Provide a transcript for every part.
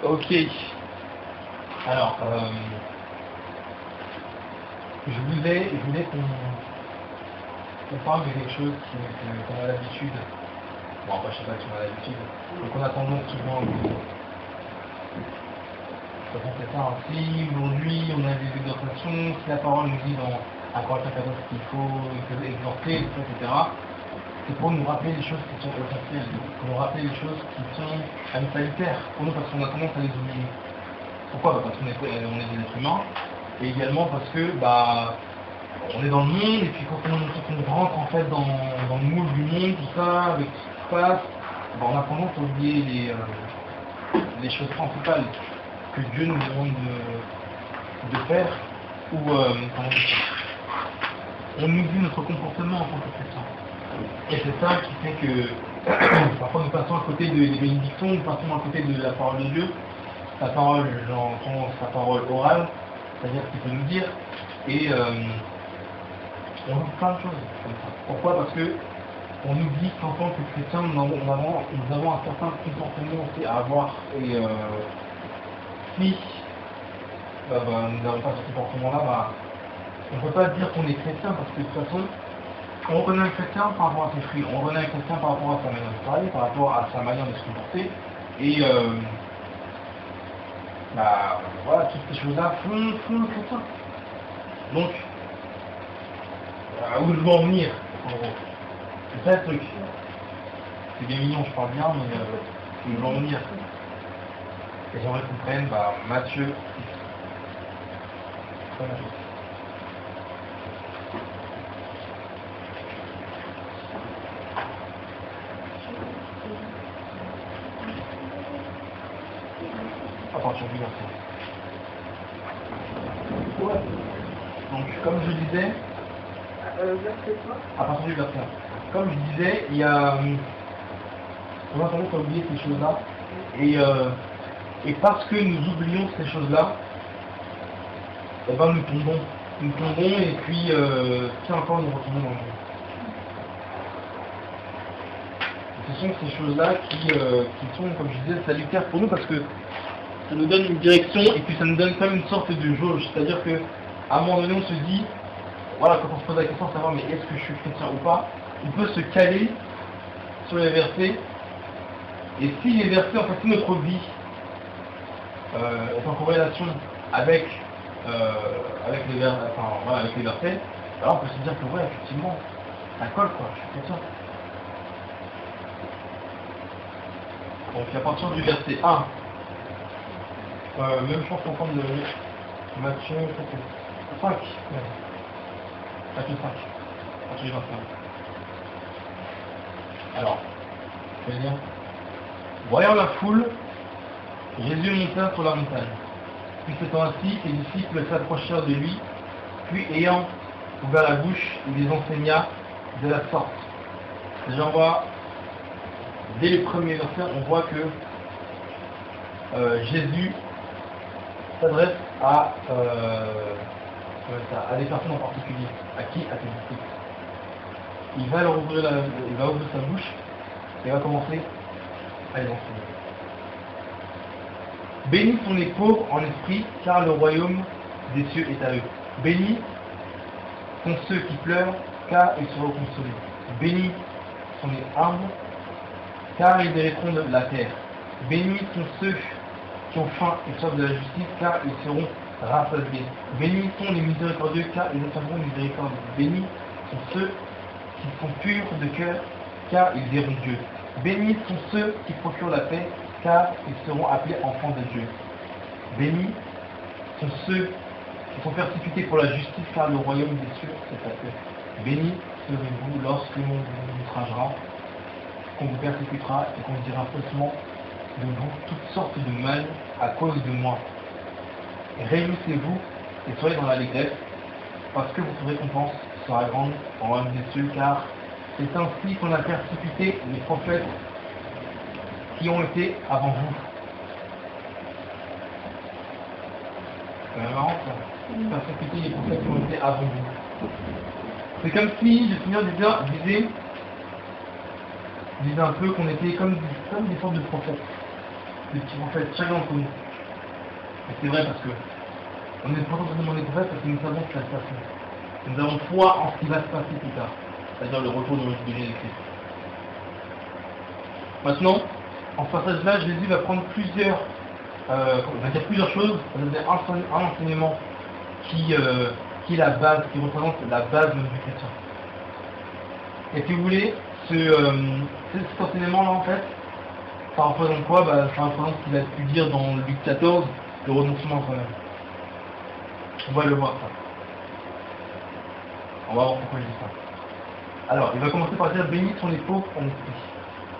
Ok. Alors, je voulais qu'on parle de quelque chose qu'on a l'habitude. Bon, après, je sais pas si on a l'habitude. Mais qu'on a tendance souvent à oublier. De toute façon, c'est ça. Hein. Si aujourd'hui on a des exhortations, si la parole nous dit dans un Corinthiens 14 qu'il faut exhorter, etc., c'est pour nous rappeler les choses qui sont essentielles, pour nous rappeler les choses qui sont salutaires pour nous parce qu'on a tendance à les oublier. Pourquoi? Parce qu'on est des êtres humains, et également parce que on est dans le monde, et puis quand on rentre en fait dans le moule du monde, tout ça, avec ce qui se passe, on a tendance à oublier les choses principales que Dieu nous demande de faire, ou on oublie notre comportement en tant que chrétien. Et c'est ça qui fait que parfois nous passons à côté des bénédictions, nous passons à côté de la parole de Dieu. La parole, j'entends sa parole orale, c'est-à-dire ce qu'il peut nous dire, et on oublie plein de choses comme ça. Pourquoi? Parce que on oublie qu'en tant que chrétien, nous avons un certain comportement aussi à avoir, et si nous n'avons pas ce comportement-là, on ne peut pas dire qu'on est chrétien, parce que de toute façon, on reconnaît un chrétien par rapport à ses fruits, on reconnaît un chrétien par rapport à sa manière de parler, par rapport à sa manière de se comporter, et voilà, toutes ces choses-là font le chrétien. Donc, où je veux en venir, en gros. C'est ça le truc. C'est bien mignon, je parle bien, mais où je veux en venir. Et j'aimerais qu'on prenne Matthieu 6. À partir du verset. Ouais. Donc, comme je disais, à partir du verset. Comme je disais, il y a. On a tendance à oublier ces choses-là. Et parce que nous oublions ces choses-là, nous tombons. Nous tombons et puis, puis encore nous retournons dans le monde. Ce sont ces choses-là qui sont, comme je disais, salutaires pour nous parce que ça nous donne une direction et puis ça nous donne quand même une sorte de jauge. C'est-à-dire qu'à un moment donné, on se dit, voilà, quand on se pose la question de savoir mais est-ce que je suis chrétien ou pas, on peut se caler sur les versets. Et si les versets, en fait, si notre vie est en corrélation avec les versets, alors on peut se dire que ouais, effectivement, ça colle quoi, je suis chrétien. Donc à partir du verset 1, même chose qu'on prend de Matthieu 5, Matthieu 5, à partir du 21. Alors, je vais dire, voyant la foule, Jésus monta sur la montagne. Puis s'étant assis, ses disciples s'approchèrent de lui, puis ayant ouvert la bouche, il les enseigna de la sorte. Déjà on voit, dès les premiers versets, on voit que Jésus s'adresse à des personnes en particulier. À qui? À ses disciples. Il va ouvrir sa bouche et va commencer à les enseigner. Bénis sont les pauvres en esprit, car le royaume des cieux est à eux. Bénis sont ceux qui pleurent, car ils seront consolés. Bénis sont les humbles, car ils hériteront de la terre. Bénis sont ceux qui ont faim et soif de la justice, car ils seront rassasiés. Bénis sont les miséricordieux, car ils obtiendront miséricorde. Bénis sont ceux qui sont purs de cœur, car ils verront Dieu. Bénis sont ceux qui procurent la paix, car ils seront appelés enfants de Dieu. Bénis sont ceux qui sont persécutés pour la justice, car le royaume des cieux est à eux. Bénis serez-vous lorsque l'on vous outragera, qu'on vous persécutera et qu'on dira faussement de vous toutes sortes de mal à cause de moi. Réjouissez-vous et soyez dans l'allégresse, parce que votre récompense sera grande en royaume des cieux, car c'est ainsi qu'on a persécuté les prophètes qui ont été avant vous. C'est marrant ça. Persécuter les prophètes qui ont été avant vous. C'est comme si le Seigneur disait un peu qu'on était comme des sortes de prophètes. des petits prophètes, chacun d'entre nous. Et c'est vrai parce que on est potentiellement des prophètes parce que nous savons ce qui va se passer. Nous avons foi en ce qui va se passer plus tard, c'est-à-dire le retour de Jésus-Christ. Maintenant, en ce passage-là, Jésus va prendre plusieurs choses, on va dire un enseignement qui est la base, qui représente la base même du chrétien. Et si vous voulez, cet enseignement-là, en fait, ça représente quoi? Ça représente ce qu'il a pu dire dans Luc 14, le renoncement à soi-même. On va le voir, ça. On va voir pourquoi je dis ça. Alors, il va commencer par dire « Bénis sont les pauvres en esprit ».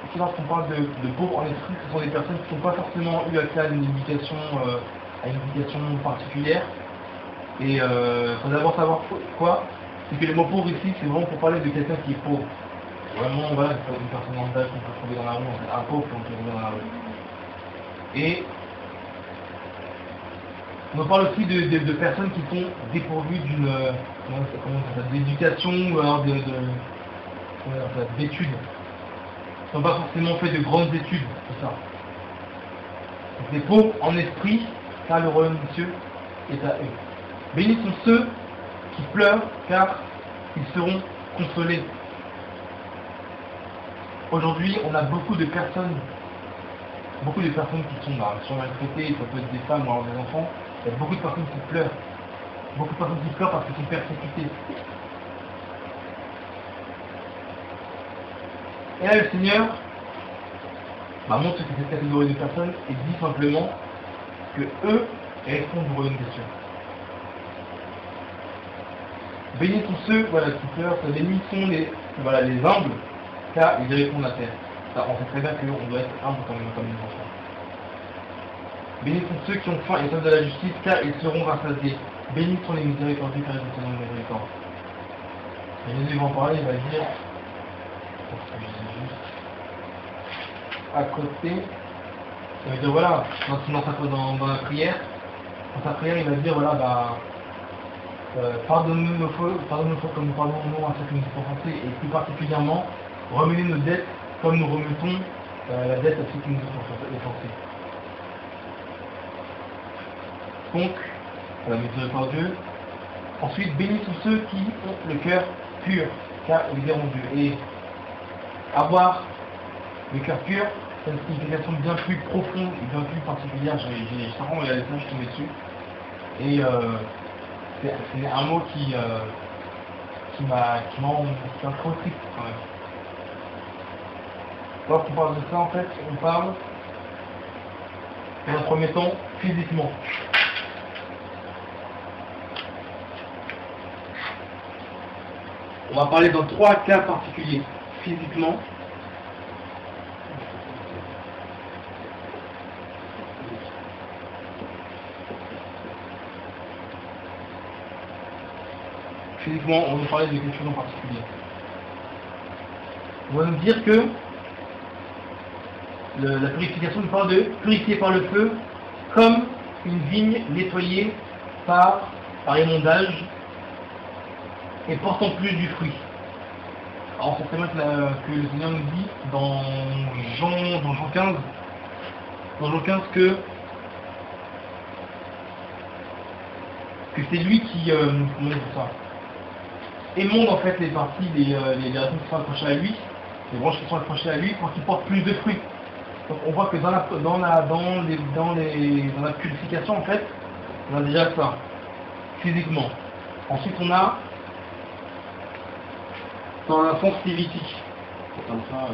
Ici, lorsqu'on parle de pauvres en esprit, ce sont des personnes qui n'ont pas forcément eu accès à une éducation particulière. Et il faut d'abord savoir quoi? C'est que le mot pauvre ici, c'est vraiment pour parler de quelqu'un qui est pauvre. Vraiment, voilà, c'est une personne en âge qu'on peut trouver dans la rue, en fait, un pauvre qu'on peut trouver dans la rue. Et on parle aussi de personnes qui sont dépourvues d'éducation ou alors d'études. Ils n'ont pas forcément fait de grandes études, c'est ça. Donc les pauvres en esprit, car le royaume des cieux est à eux. Bénis sont ceux qui pleurent, car ils seront consolés. Aujourd'hui, on a beaucoup de personnes qui sont maltraitées, ça peut être des femmes ou alors des enfants. Il y a beaucoup de personnes qui pleurent. Beaucoup de personnes qui pleurent parce qu'elles sont persécutées. Et là, le Seigneur montre que cette catégorie de personnes et dit simplement que eux répondent du royaume des cieux. Bénis sont ceux qui pleurent, bénis sont les humbles, car ils hériteront la terre. Ça, on sait très bien qu'on doit être humble comme les enfants. Bénis sont ceux qui ont faim et soif de la justice, car ils seront rassasiés. Bénis sont les miséricordieux, car ils obtiendront la miséricorde. Et Jésus va en parler, il va dire, à côté, il va dire voilà, dans la prière, il va dire pardonne-nous nos fautes comme nous pardonnons à ceux qui nous ont offensés, et plus particulièrement, remenez nos dettes comme nous remettons la dette à ceux qui nous ont offensés. Donc, miséricordieux. Ensuite, bénis tous ceux qui ont le cœur pur, car ils verront Dieu. Et avoir le cœur pur, c'est une signification bien plus profonde et bien plus particulière. J'ai simplement regardé ça, je suis tombé dessus. Et c'est un mot qui m'a trop triste quand même. Lorsqu'on parle de ça, en fait, on parle, dans un premier temps, physiquement. On va parler dans 3 cas particuliers. Physiquement, on va parler de quelque chose en particulier. On va nous dire que la purification nous parle de purifier par le feu, comme une vigne nettoyée par émondage et portant plus du fruit. Alors c'est vrai que le Seigneur nous dit dans Jean 15 que c'est lui qui émonde en fait les parties, les racines qui sont accrochées à lui, les branches qui sont accrochées à lui pour qu'il porte plus de fruits. Donc on voit que dans la purification en fait, on a déjà ça, physiquement. Ensuite on a dans un sens lévitique, comme ça,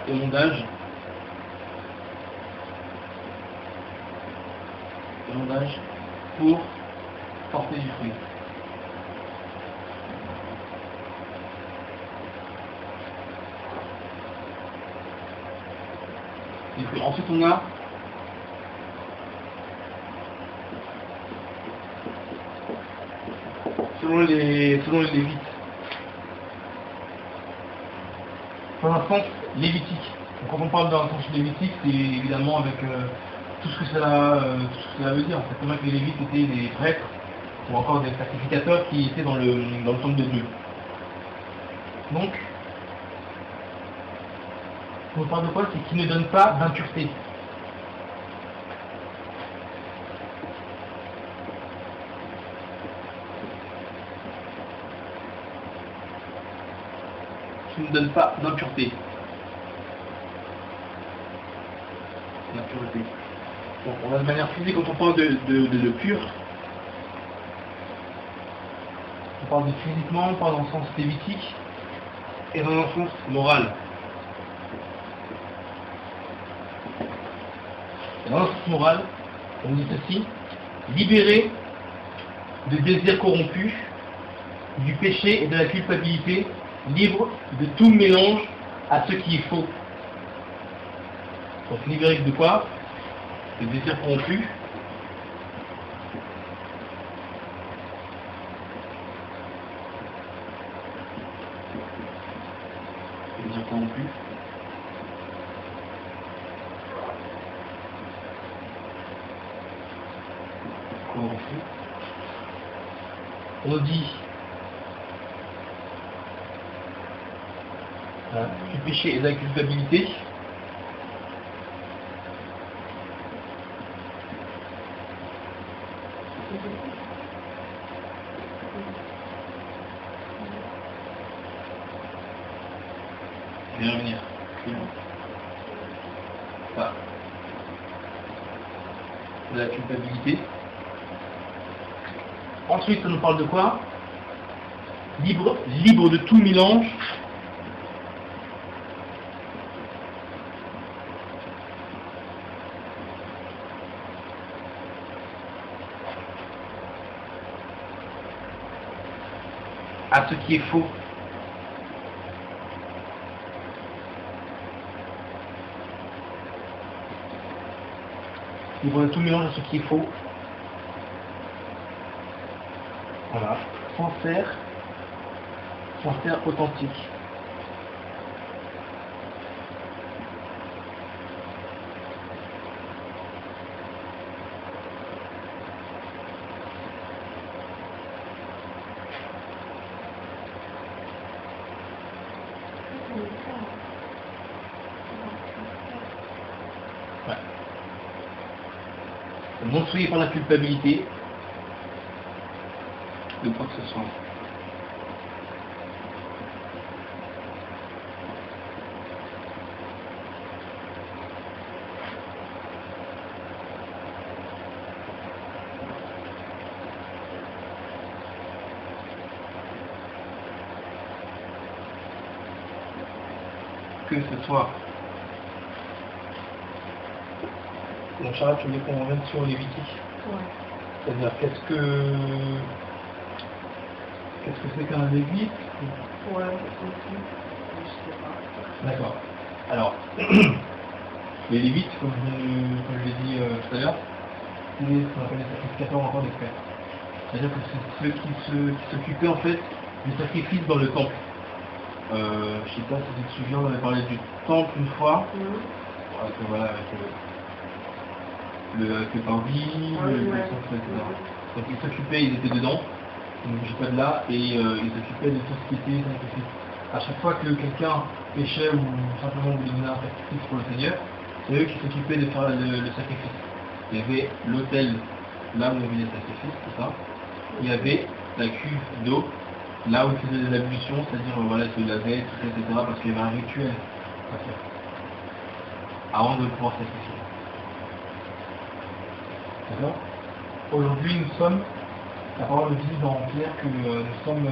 émondage pour porter du fruit. Et puis ensuite on a selon les Lévites, dans un sens lévitique. Donc, quand on parle d'un sens lévitique, c'est évidemment avec tout ce que cela veut dire. En fait, c'est vrai que les Lévites étaient des prêtres ou encore des sacrificateurs qui étaient dans le temple de Dieu. Donc, on parle de quoi? C'est qu'ils ne donnent pas d'impureté. qui ne donne pas d'impureté. L'impureté. Donc on a de manière physique, quand on parle de pur, on parle de physiquement, on parle dans le sens lévitique et dans le sens moral. Et dans le sens moral, on dit ceci: libéré de désirs corrompus, du péché et de la culpabilité, libre de tout mélange à ce qui est faux. Donc libéré de quoi? De désirs corrompus, désirs corrompus, on dit du péché et de la culpabilité, je vais y revenir. Ça. De la culpabilité. Ensuite, ça nous parle de quoi? Libre de tout mélange à ce qui est faux. Libre de tout mélange à ce qui est faux. Voilà. Sincère authentique. Ouais. Non souillé par la culpabilité de quoi que ce soit. Que ce soit. Donc Charles, tu voulais qu'on revienne sur Lévitique. Ouais. C'est-à-dire qu'est-ce que c'est qu'un Lévite? Ouais, aussi. Je sais pas. D'accord. Alors, les Lévites, comme je l'ai dit tout à l'heure, c'est ce qu'on appelle les sacrificateurs encore d'experts. C'est-à-dire que c'est ceux qui s'occupaient en fait du sacrifice dans le temple. Je sais pas si tu te souviens, on avait parlé du temple une fois. Voilà, avec le parvis, le centre, etc. Donc ils s'occupaient, ils étaient dedans, ils ne bougeaient pas de là, et ils s'occupaient de tout ce qui était sacrifice. À chaque fois que quelqu'un péchait ou simplement voulait donner un sacrifice pour le Seigneur, c'est eux qui s'occupaient de faire le sacrifice. Il y avait l'autel, là où il y avait les sacrifices, tout ça. Il y avait la cuve d'eau, là où ils faisaient des ablutions, c'est-à-dire voilà, ils se lavaient, tout ça, etc. Parce qu'il y avait un rituel à faire avant de pouvoir sacrifier. D'accord? Aujourd'hui, nous sommes, la parole dit dans Pierre que nous sommes,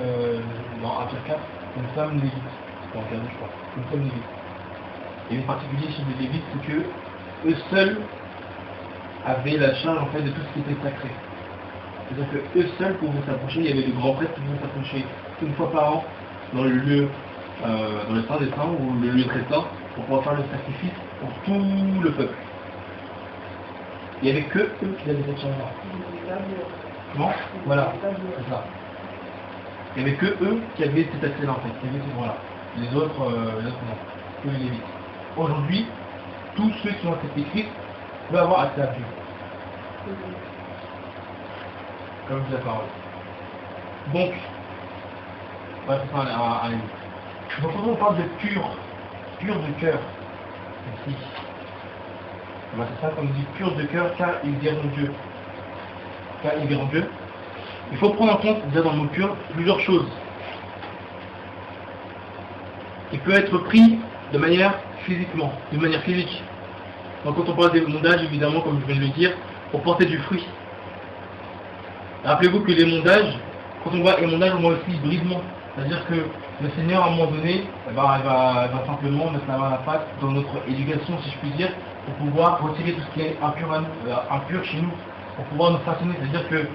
dans 1 Pierre 4, nous sommes lévites. C'est en Pierre 2, je crois. Nous sommes lévites. Et le particulier chez les lévites, c'est que eux seuls avaient la charge en fait de tout ce qui était sacré. C'est-à-dire que eux seuls pouvaient s'approcher, il y avait de grands prêtres qui pouvaient s'approcher une fois par an dans le lieu, dans le Saint des Saints ou le lieu très saint, pour pouvoir faire le sacrifice pour tout le peuple. Il n'y avait que eux qui avaient cette charge-là. Comment? Voilà, c'est ça. Il n'y avait que eux qui avaient cet accès-là en fait, qui avaient ce droit-là. Les autres non, que les Lévites. Aujourd'hui, tous ceux qui ont accepté Christ peuvent avoir accès à Dieu. Comme dit la parole. Donc, ouais, c'est ça un Lévite. Donc quand on parle de pur de cœur, ici, ben, c'est ça qu'on dit pur de cœur car ils verront Dieu. Car ils verront Dieu. Il faut prendre en compte déjà dans le mot pur plusieurs choses. il peut être pris de manière physiquement, de manière physique. Donc quand on parle d'émondage, évidemment, comme je viens de le dire, pour porter du fruit. Rappelez-vous que l'émondage, quand on voit émondage, on voit aussi brisement. C'est-à-dire que le Seigneur, à un moment donné, elle va simplement mettre la main à la pâte dans notre éducation, si je puis dire, pour pouvoir retirer tout ce qui est impur, impur chez nous, pour pouvoir nous façonner. C'est-à-dire que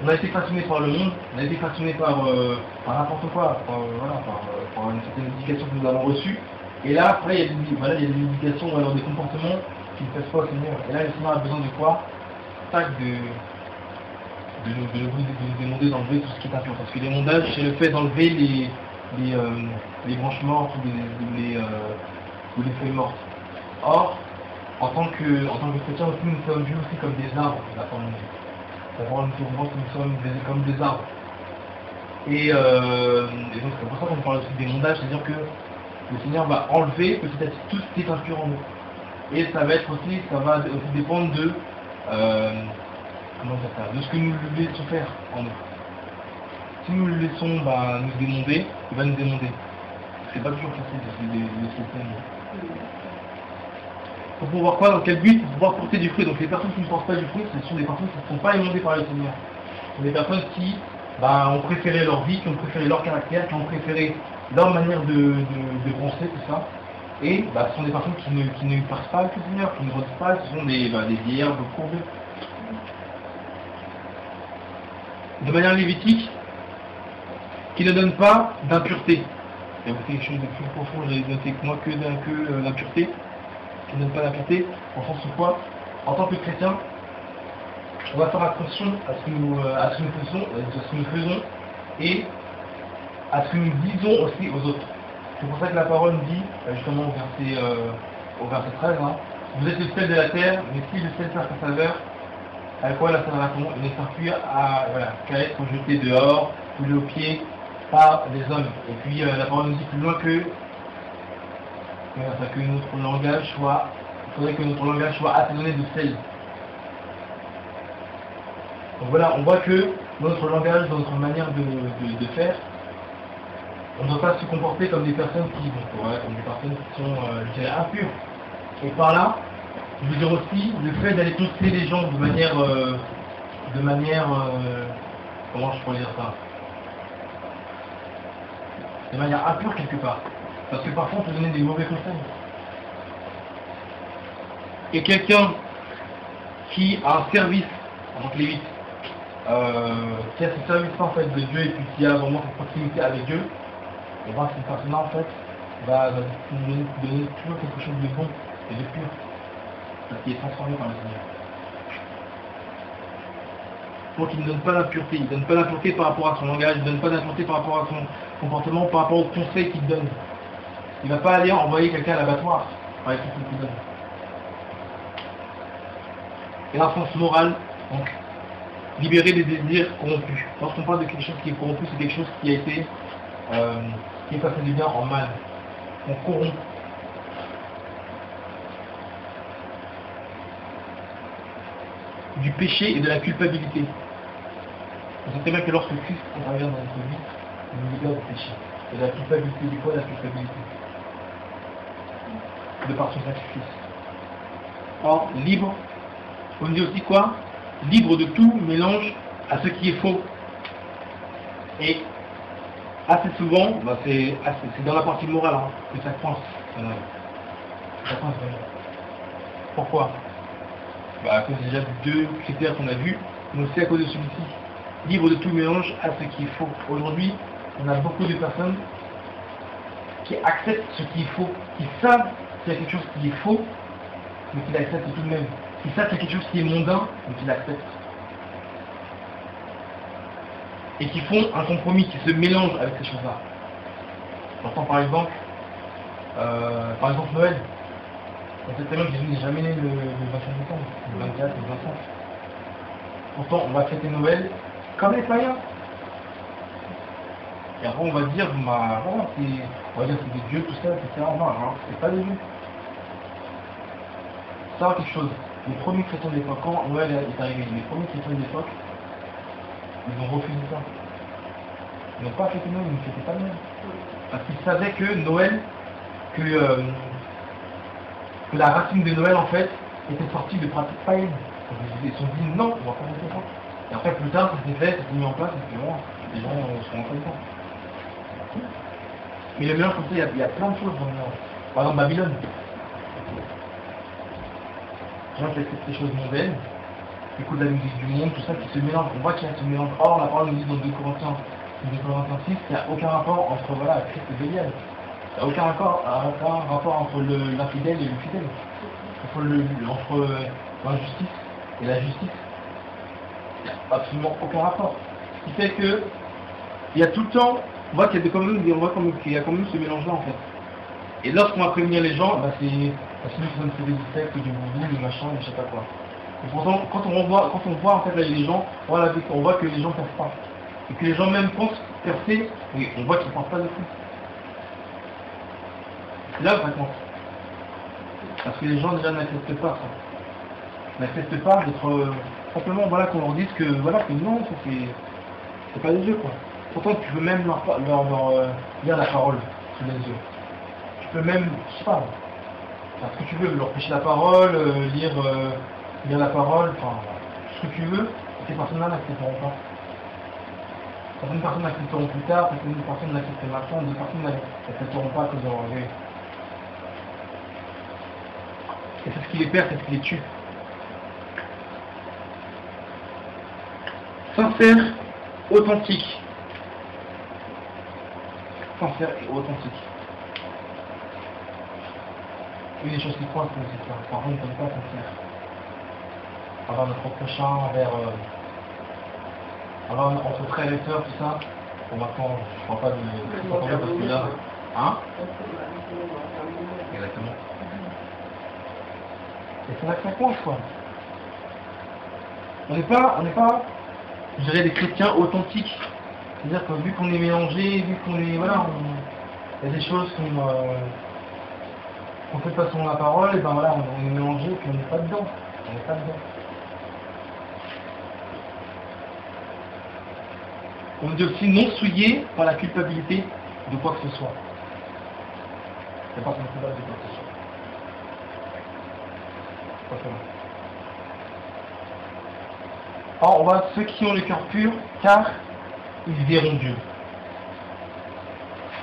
on a été façonné par le monde, on a été façonné par n'importe quoi, par une certaine éducation que nous avons reçue. Et là, après, il y a des éducations ou alors des comportements qui ne plaisent pas au Seigneur. Et là, le Seigneur a besoin de quoi? De nous demander d'enlever tout ce qui est impur. Parce que l'émondage, c'est le fait d'enlever les branches mortes ou les feuilles mortes. Or, en tant que chrétiens aussi, nous sommes vus aussi comme des arbres, la parole de Dieu. D'abord, nous sommes comme des arbres. Et donc, c'est pour ça qu'on parle aussi d'émondage, c'est-à-dire que le Seigneur va enlever petit à petit tout ce qui est impur en nous. Et ça va aussi dépendre de de ce que nous lui laissons faire en nous. Si nous le laissons nous démonder, il va nous démonder. C'est pas toujours facile de laisser faire. Pour pouvoir quoi? Dans quel but? Pour pouvoir porter du fruit. Donc les personnes qui ne portent pas du fruit, ce sont des personnes qui ne sont pas émondées par le Seigneur. Ce sont des personnes qui ont préféré leur vie, qui ont préféré leur caractère, qui ont préféré leur manière de penser, tout ça. Et ce sont des personnes qui ne passent pas avec le Seigneur, qui ne grandissent pas, ce sont des vieillards courbés. De manière lévitique, qui ne donne pas d'impureté. Il y a quelque chose de plus profond, j'ai noté que moi que l'impureté, qui ne donne pas d'impureté, en sens où quoi, en tant que chrétien, on va faire attention à ce que nous faisons et à ce que nous disons aussi aux autres. C'est pour ça que la parole nous dit, justement au verset 13, vous êtes le sel de la terre, mais si le sel perd sa saveur, à quoi la salvation ne sert plus qu'à être jeté dehors, foulé aux pieds par des hommes. Et puis la parole nous dit plus loin que notre langage soit, il faudrait que notre langage soit assaisonné de sel. Donc voilà, on voit que dans notre langage, dans notre manière de faire, on ne doit pas se comporter comme des personnes qui sont, je dirais, impures. Et par là, je veux dire aussi le fait d'aller toaster les gens de manière comment je pourrais dire ça, de manière impure quelque part, parce que parfois on peut donner des mauvais conseils. Et quelqu'un qui a un service en tant que lévite, qui a ce service en fait de Dieu et puis qui a vraiment cette proximité avec Dieu, et cette personne-là en fait va nous donner toujours quelque chose de bon et de pur. Parce qu'il est transformé par le Seigneur. Donc il ne donne pas l'impureté, il ne donne pas l'impureté par rapport à son langage, il ne donne pas l'impureté par rapport à son comportement, par rapport aux conseils qu'il donne. Il ne va pas aller envoyer quelqu'un à l'abattoir par les conseils qu'il donne. Et la force morale, donc, libérer des désirs corrompus. Lorsqu'on parle de quelque chose qui est corrompu, c'est quelque chose qui a été, qui est passé du bien en mal. On corrompt. Du péché et de la culpabilité. On sait très bien que lorsque Christ intervient dans notre vie, il nous libère du péché. Et de la culpabilité, du poids de la culpabilité. De par son sacrifice. Or, libre, on dit aussi quoi? Libre de tout mélange à ce qui est faux. Et assez souvent, c'est dans la partie morale que ça coince. Ça coince vraiment. Pourquoi? À cause déjà de deux critères qu'on a vus, mais aussi à cause de celui-ci. Libre de tout mélange à ce qui est faux. Aujourd'hui, on a beaucoup de personnes qui acceptent ce qui est faux, qui savent qu'il y a quelque chose qui est faux, mais qui l'acceptent tout de même. Qui savent qu'il y a quelque chose qui est mondain, mais qui l'acceptent. Et qui font un compromis, qui se mélange avec ces choses-là. J'entends par exemple Noël. On sait très bien que Jésus n'est jamais né le 25 décembre, le 24, le 25. Pourtant, on va fêter Noël comme les païens. Et après, on va dire, c'est des dieux, tout ça, etc. Non, c'est pas des dieux. Ça, quelque chose. Les premiers chrétiens de l'époque, quand Noël est arrivé, les premiers chrétiens de l'époque, ils ont refusé ça. Ils n'ont pas fêté Noël, ils ne fêtaient pas Noël. Parce qu'ils savaient que Noël, que la racine de Noël en fait était sortie de pratiques païennes. Donc, ils se sont dit non, on va pas faire ça. Et après plus tard, ça s'est fait, ça s'est mis en place, et puis bon, les gens seront contents. Mais le mélange comme ça, il y a plein de choses dans le mélange. Par exemple Babylone. Les gens qui acceptent les choses mondaines, qui écoutent la musique du monde, tout ça qui se mélange. On voit qu'il y a ce mélange. Or, la parole nous dit dans 2 Corinthiens 6 qu'il n'y a aucun rapport entre voilà, Christ et Bélial. Il n'y a aucun rapport entre l'infidèle et le fidèle. Entre l'injustice et la justice. Il n'y a absolument aucun rapport. Ce qui fait que il y a tout le temps, on voit qu'il y a quand même ce mélange-là en fait. Et lorsqu'on va prévenir les gens, bah, c'est nous qui sommes fait des sectes, du voodoo, du machin, je sais pas quoi. Et pourtant, quand on voit en fait là, les gens, voilà, on voit que les gens ne percent pas. Et que les gens même pensent percer, oui, on voit qu'ils ne pensent pas de tout. C'est là où ça compte. Parce que les gens déjà n'acceptent pas ça. N'acceptent pas d'être simplement voilà qu'on leur dise que voilà que non, ça c'est pas des yeux quoi. Pourtant tu peux même leur lire la parole sous les yeux. Tu peux même, je sais pas, faire ce que tu veux, leur prêcher la parole, lire la parole, enfin ce que tu veux, et ces personnes-là n'accepteront pas. Certaines personnes n'accepteront plus tard, certaines personnes n'accepteront maintenant, d'autres personnes n'accepteront pas à cause de leur orgueil. Et c'est ce qui les perd, c'est ce qui les tue. Sincère, authentique. Sincère et authentique. Une des choses qui croient, c'est ça. Par contre, on ne peut pas sincère. Envers notre prochain, envers entre frères et sœurs, tout ça. Bon, maintenant, je ne crois pas de parce que là. Hein? Exactement. Et c'est là que ça coince, quoi. On n'est pas, je dirais, des chrétiens authentiques. C'est-à-dire que vu qu'on est mélangé, vu qu'on est, voilà, il y a des choses qu'on fait pas selon la parole, et ben voilà, on est mélangé, et puis on n'est pas dedans. On n'est pas dedans. On est aussi non souillé par la culpabilité de quoi que ce soit. C'est pas qu'on est coupable de quoi que ce soit. Or, on voit ceux qui ont le cœur pur, car ils verront Dieu.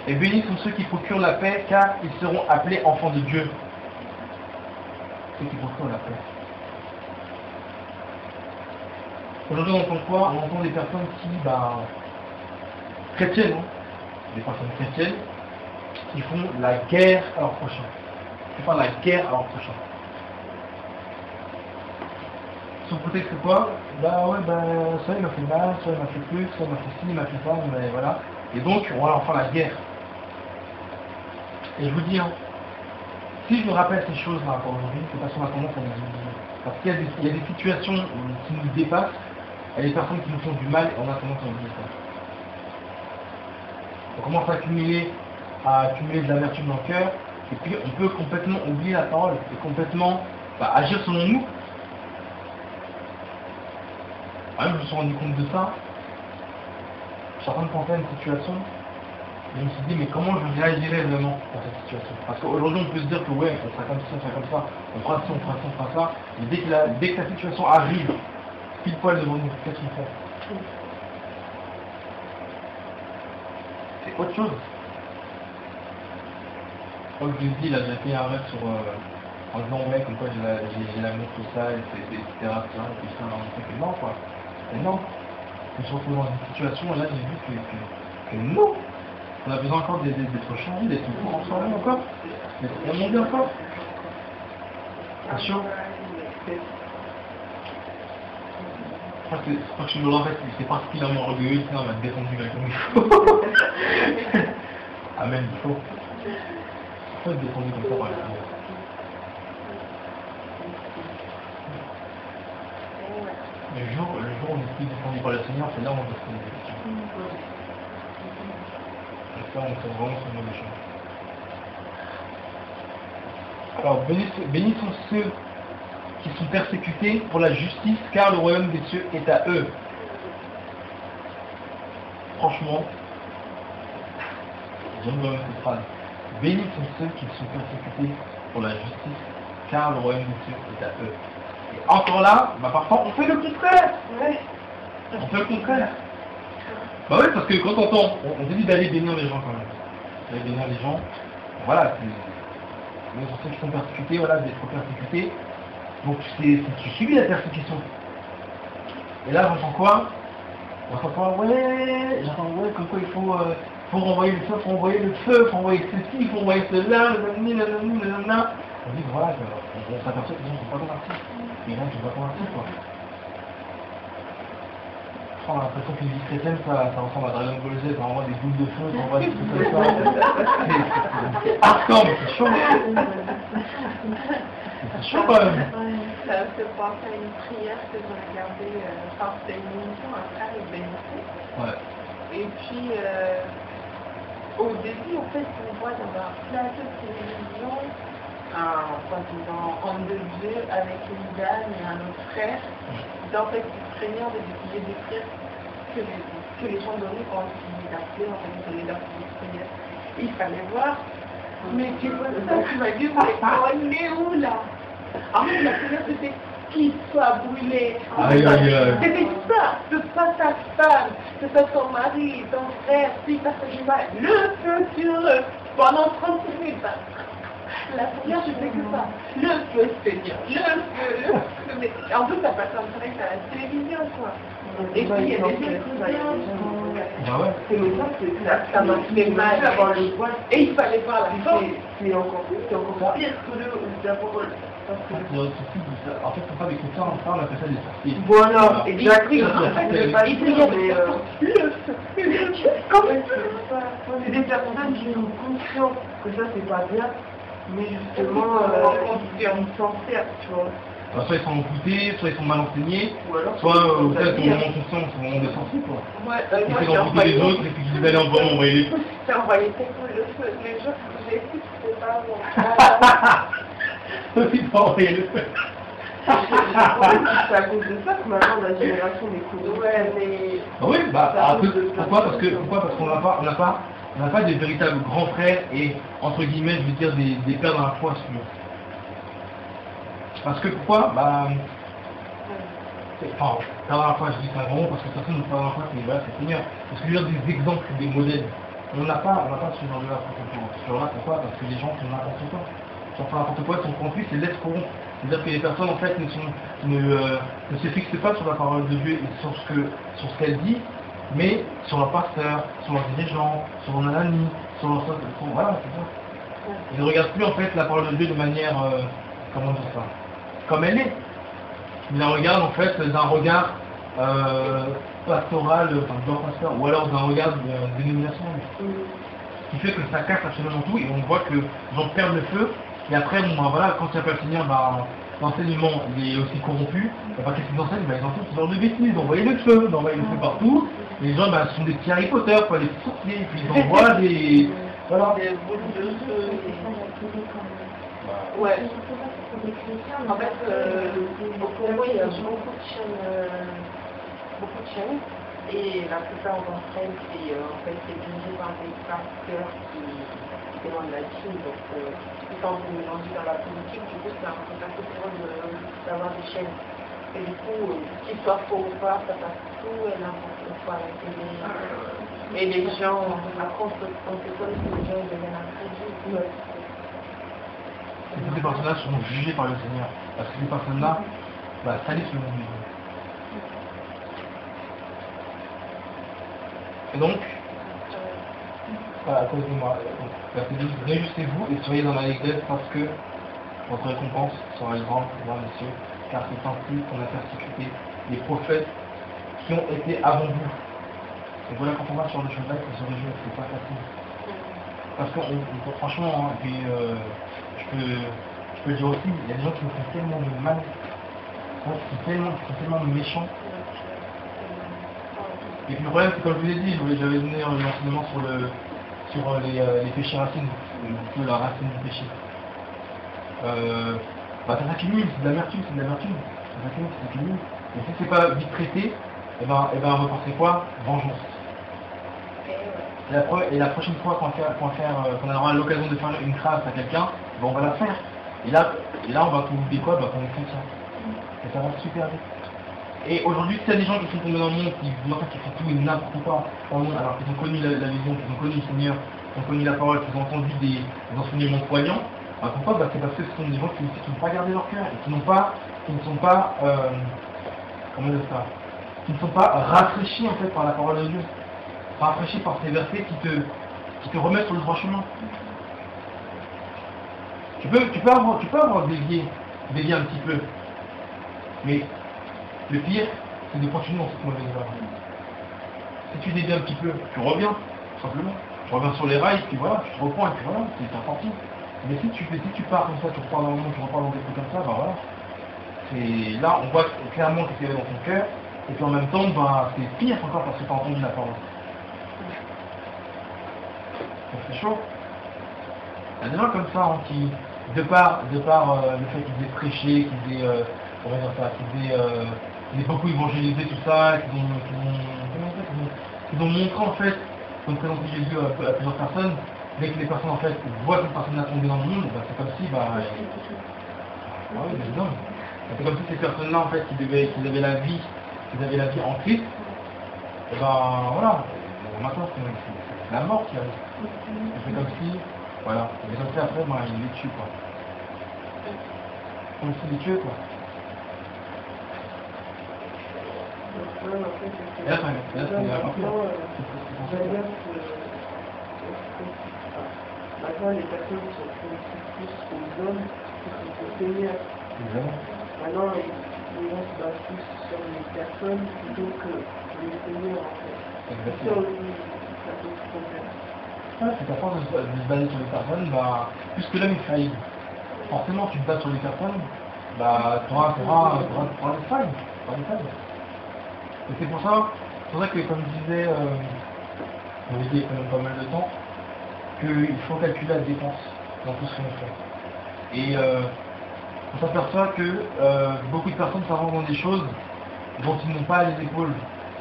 Et bénis sont ceux qui procurent la paix, car ils seront appelés enfants de Dieu. Ceux qui procurent la paix. Aujourd'hui, on entend quoi? On entend des personnes qui, chrétiennes, hein, des personnes chrétiennes, qui font la guerre à leur prochain. Qui font la guerre à leur prochain. Sous prétexte que quoi? Soit il m'a fait mal, soit il m'a fait plus, soit il m'a fait ci, il m'a fait ça, mais voilà. Et donc, on va en faire la guerre. Et je vous dis, hein, si je me rappelle ces choses-là pour aujourd'hui, c'est parce qu'on a tendance à les oublier. Parce qu'il y a des situations qui nous dépassent, il y a des personnes qui nous font du mal et on a tendance à oublier ça. On commence à accumuler de l'amertume dans le cœur, et puis on peut complètement oublier la parole, et complètement agir selon nous. Je me suis rendu compte de ça. Je suis en train de penser à une situation. Et je me suis dit, mais comment je réagirais vraiment dans cette situation? Parce qu'aujourd'hui, on peut se dire que ouais, on fera comme ça, on fera comme ça, on fera ci, on fera ça, on fera ça. Mais dès que la situation arrive, pile poil devant nous, qu'est-ce qu'on fait? C'est autre chose. Comme je vous dis, là, j'ai fait un rêve sur en disant ouais, comme quoi j'ai l'amour, tout ça, etc. Et puis ça, on fait que non, quoi. Et non. Je me suis retrouvé dans une situation et là j'ai vu que non. On a besoin encore d'être changé, d'être transformé encore. D'être mondial encore. Bien sûr. Je crois que je suis en fait, c'est particulièrement orgueilleux, sinon on m'a défendu là comme il faut. Amen, il faut. Pourquoi être défendu comme ça par les Seigneur? Le jour où on est plus défendu par le Seigneur, c'est là où on doit se poser des questions. Et ça, on fait vraiment sur nos échanges. Alors, bénis sont ceux qui sont persécutés pour la justice, car le royaume des cieux est à eux. Franchement, je donne moi-même cette phrase. Bénis sont ceux qui sont persécutés pour la justice, car le royaume des cieux est à eux. Et encore là, bah parfois on fait le contraire. Ouais. On fait le contraire. Bah oui, parce que quand on te dit d'aller bénir les gens quand même. D'aller bénir les gens, voilà, mais pour ceux qui sont persécutés, voilà, d'être persécutés. Donc tu subis la persécution. Et là j'entends quoi? J'entends ouais, comme quoi il faut renvoyer le feu, faut envoyer le feu, faut envoyer ceci, faut envoyer cela, nanana. On dit voilà, on s'aperçoit que les gens ne sont pas convertis. Les gens ne sont pas convertis quoi. On a l'impression qu'une vie chrétienne, ça ressemble à Dragon Ball Z, ça envoie des boules de feu, ça envoie des trucs comme ça. C'est hardcore, mais c'est chaud. C'est chaud quand même. Ça me fait penser à une prière que j'ai regardée par cette émission, un frère et bénissait. Ouais. Et puis, au début, en fait, on voit dans un plateau de télévision un soi-disant homme de Dieu avec une dame et un autre frère. En fait, il craignant de décrire que les gens donnaient quand ils appelaient, en fait, ils donnaient leur petite prière. Il fallait voir. Mais tu vois ça, tu m'as dit, mais on est où là? En fait, la prière, c'était qu'il soit brûlé. C'était ça, c'est pas ta femme, c'est pas ton mari, ton frère, si t'as fait du mal, le feu sur eux pendant 30 minutes. La prière, je fais que ça. Le feu, Seigneur, le feu. Mais en plus, ça passe en direct à la télévision, quoi. Et puis, il y a des ça m'a fait mal. Et il fallait voir la force. C'est encore pire que d'abord. En fait, c'est pas des chrétiens, on appelle ça des sorciers. Voilà, exactement. C'est des personnes qui ont conscience que ça c'est pas bien, mais justement, ils s'en servent, tu vois. Soit ils sont foutés, soit ils sont mal enseignés, Ou alors, soit peut-être au moment conscient, au moment des sorciers, quoi. Ouais, Ils essaient d'envoûter les autres et puis ils allaient envoyer les feux. J'ai envoyé le feu. Les jours que j'ai écouté, c'était pas bon. Ils ont envoyé le feu. C'est à cause de ça que maintenant la génération des coups. Ouais, mais... Oui, pourquoi? Parce qu'on n'a pas des véritables grands frères et, entre guillemets, je veux dire, des pères dans la foi, si tu veux. Parce que pourquoi? Enfin, père dans la foi, je dis ça vraiment parce que certains ne pas dans la foi, c'est Seigneur. Parce que je veux dire des exemples, des modèles. On n'a pas ce genre de là, pourquoi? Parce que les gens font n'importe quoi. Ils font n'importe quoi, ils sont corrompus, c'est l'être corrompu. C'est-à-dire que les personnes en fait ne se fixent pas sur la parole de Dieu et sur ce qu'elle dit, mais sur leur pasteur, sur leurs dirigeants, sur leur ami, sur leur... Voilà, c'est ça. Ils ne regardent plus en fait la parole de Dieu de manière, comment dire ça, comme elle est. Ils la regardent en fait d'un regard pastoral, d'un pasteur, ou alors d'un regard de dénomination. Ce qui fait que ça casse absolument tout et on voit que les gens perdent le feu. Et après, voilà, quand il n'y a pas le Seigneur, l'enseignement il est aussi corrompu. Qu'est-ce qu'ils enseignent? Ils enseignent ce genre de bêtises, d'envoyer le feu partout. Et les gens sont des petits Harry Potter, quoi, des petits sorciers, et puis ils envoient des... Voilà. Des boules de feu. Ouais. En fait, au Congo, il y a beaucoup de chaînes. Et la plupart d'entre elles, c'est dirigé par des pasteurs qui demandent la Chine. Donc, ils sont mélangés dans la politique. Du coup, c'est un peu facile d'avoir des chaînes. Et du coup, qu'il soit faux ou pas, ça passe tout et n'importe quoi à la télé. Et les gens, après, on se pose que les gens deviennent incrédules. Et toutes ces personnes-là seront jugées par le Seigneur. Parce que ces personnes-là salissent le monde de Dieu. Et donc, à cause de moi, verset 12, réjouissez-vous et soyez dans la l'Église parce que votre récompense sera grande dans les cieux, car c'est ainsi qu'on a persécuté les prophètes qui ont été avant vous. Et voilà, quand on va sur le chemin, il faut se réjouir, c'est pas facile. Parce que franchement, et puis, je peux le dire aussi, il y a des gens qui nous font tellement de mal, qui sont tellement méchants. Et puis le problème, c'est comme je vous l'ai dit, j'avais donné un enseignement sur les péchés racines, la racine du péché. Ça s'accumule, c'est de l'amertume, ça s'accumule. Et si c'est pas vite traité, on va penser quoi? Vengeance. Et la prochaine fois qu'on aura l'occasion de faire une grâce à quelqu'un, ben, on va la faire. Et là on va trouver quoi? Qu'on est chrétien. Et ça va super vite. Et aujourd'hui, s'il y a des gens qui sont tombés dans le monde, qui font tout et n'importe quoi dans le monde, alors qu'ils ont connu la vision, qu'ils ont connu le Seigneur, qu'ils ont connu la parole, qu'ils ont entendu des enseignements poignants, ben, pourquoi? C'est parce que ce sont des gens qui n'ont pas gardé leur cœur et qui ne sont pas comment dire ça, qui ne sont pas rafraîchis en fait par la parole de Dieu, rafraîchis par ces versets qui te remettent sur le droit chemin. Tu peux avoir dévié un petit peu, mais le pire, c'est de continuer dans cette mauvaise voie. Si tu dévies un petit peu, tu reviens, tout simplement. Tu reviens sur les rails, puis voilà, tu te reprends, et puis voilà, c'est reparti. Mais si tu pars comme ça, tu repars dans le monde, tu repars dans des trucs comme ça, bah voilà. Là, on voit clairement que c'est dans ton cœur, et puis en même temps, bah, c'est pire encore parce que tu as entendu la parole. Donc c'est chaud. Il y a des gens comme ça hein, qui, de par le fait qu'ils aient prêché, qu'ils aient, qu'ils aient beaucoup évangélisé tout ça, qu'ils ont montré en fait, qu'ils ont présenté Jésus à plusieurs personnes, dès que les personnes en fait voient cette personne-là tomber dans le monde, bah, c'est comme si, c'est comme si ces personnes-là en fait qu'ils avaient la vie en Christ, et ben voilà, maintenant c'est la mort qui arrive. C'est comme si, voilà, et comme ça après, il les tue quoi. Comme s'il les tuait quoi. Et là, c'est la partie. Maintenant, les personnes sont plus aux hommes que aux Seigneur. Maintenant, les gens se basent plus sur les personnes plutôt que les Seigneurs en fait. C'est ça aussi, ça pose problème. C'est qu'à force de se baser sur les personnes, puisque l'homme est faillible, forcément tu te bases sur les personnes, tu auras des failles. Et c'est pour ça que comme je disais, on avait dit quand même pas mal de temps, qu'il faut calculer la dépense dans tout ce qu'on fait. Et on s'aperçoit que beaucoup de personnes s'avancent dans des choses dont ils n'ont pas les épaules.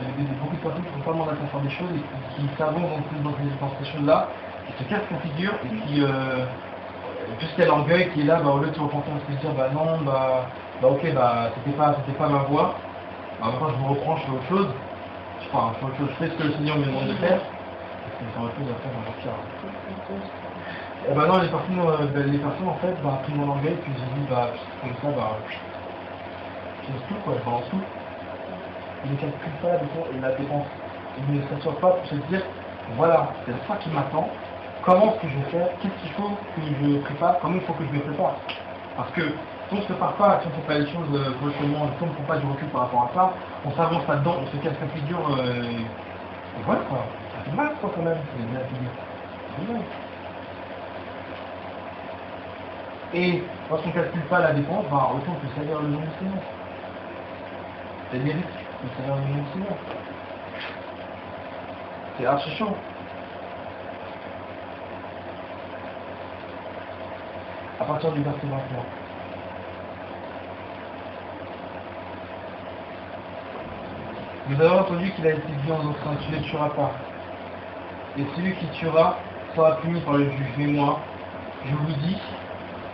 Il y a beaucoup de personnes qui sont pas mandatées à faire des choses et qui s'avancent dans ces choses-là, qui se cassent la figure et qui, tout ce qu'il y a l'orgueil qui est là, au lieu de se repentir, de se dire ok, c'était pas ma voie, maintenant je me reprends, je fais autre chose, je fais ce que le Seigneur me demande de faire, et c'est autre chose à faire, et non, les personnes en fait, pris mon orgueil, puis j'ai dit, comme ça, je laisse tout quoi, je balance tout. Ils ne calculent pas la dépense. Ils ne s'assurent pas pour se dire, voilà, c'est ça qui m'attend, comment est-ce que je vais faire, qu'est-ce qu'il faut que je prépare, comment il faut que je me prépare. Parce que si on ne se prépare pas, si on ne fait pas les choses correctement, si on ne prend pas du recul par rapport à ça, on s'avance là-dedans, on se casse la figure, et voilà quoi, ça fait mal quoi quand même, c'est bien la figure. C'est mal. Et lorsqu'on ne calcule pas la dépense, autant que ça salir le nom du Seigneur. C'est des risques. Le Seigneur du monde Seigneur. C'est archi chaud. À partir du verset 21. Vous avez entendu qu'il a été dit en d'autres temps, tu ne tueras pas. Et celui qui tuera sera puni par le juge. Mais moi, je vous dis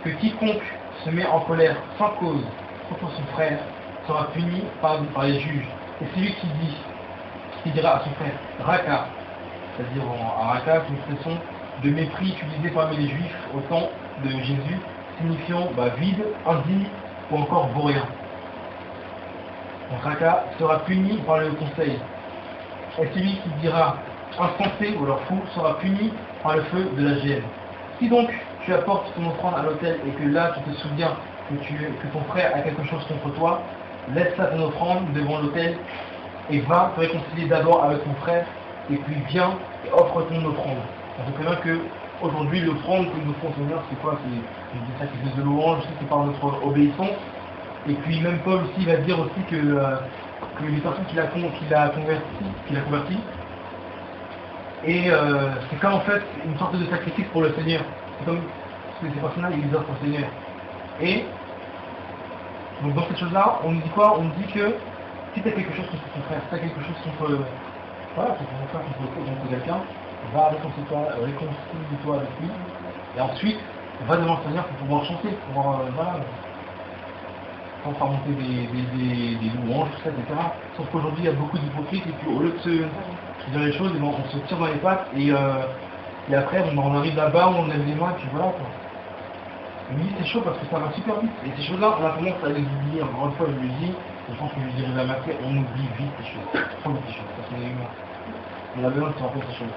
que quiconque se met en colère sans cause contre son frère sera puni par les juges. Et celui qui dira à son frère Raka, c'est-à-dire en Raka, c'est une expression de mépris utilisée parmi les juifs au temps de Jésus, signifiant vide, indigne ou encore vaurien. Donc Raka sera puni par le conseil. Et celui qui dira insensé ou alors fou sera puni par le feu de la géhenne. Si donc tu apportes ton offrande à l'autel et que là tu te souviens que ton frère a quelque chose contre toi, laisse là ton offrande devant l'autel et va te réconcilier d'abord avec ton frère et puis viens et offre ton offrande. On sait très bien que aujourd'hui l'offrande que nous offrons au Seigneur, c'est quoi? C'est des sacrifices de louange, c'est par notre obéissance. Et puis même Paul aussi va dire aussi que les personnes qu'il a converti, et c'est comme en fait une sorte de sacrifice pour le Seigneur. C'est comme ces personnes-là, ils les offrent au Seigneur. Et donc dans cette chose-là, on nous dit quoi? On nous dit que si tu as quelque chose contre ton frère, si tu as quelque chose contre ton frère, contre quelqu'un, va réconcilie-toi avec lui, et ensuite, va devant le Seigneur pour pouvoir chanter, pour pouvoir, voilà, pour faire monter des louanges, tout ça, etc. Sauf qu'aujourd'hui, il y a beaucoup d'hypocrites, et puis au lieu de se dire les choses, on se tire dans les pattes, et après, on arrive là-bas, on lève les mains, et puis voilà, quoi. Mais c'est chaud parce que ça va super vite. Et ces choses-là, on a tendance à les oublier. Encore une fois, je le dis, et je pense que je le dirai jamais après, on oublie vite les choses. Trop vite les choses, parce qu'on est humain. On a besoin de se rappeler ces choses.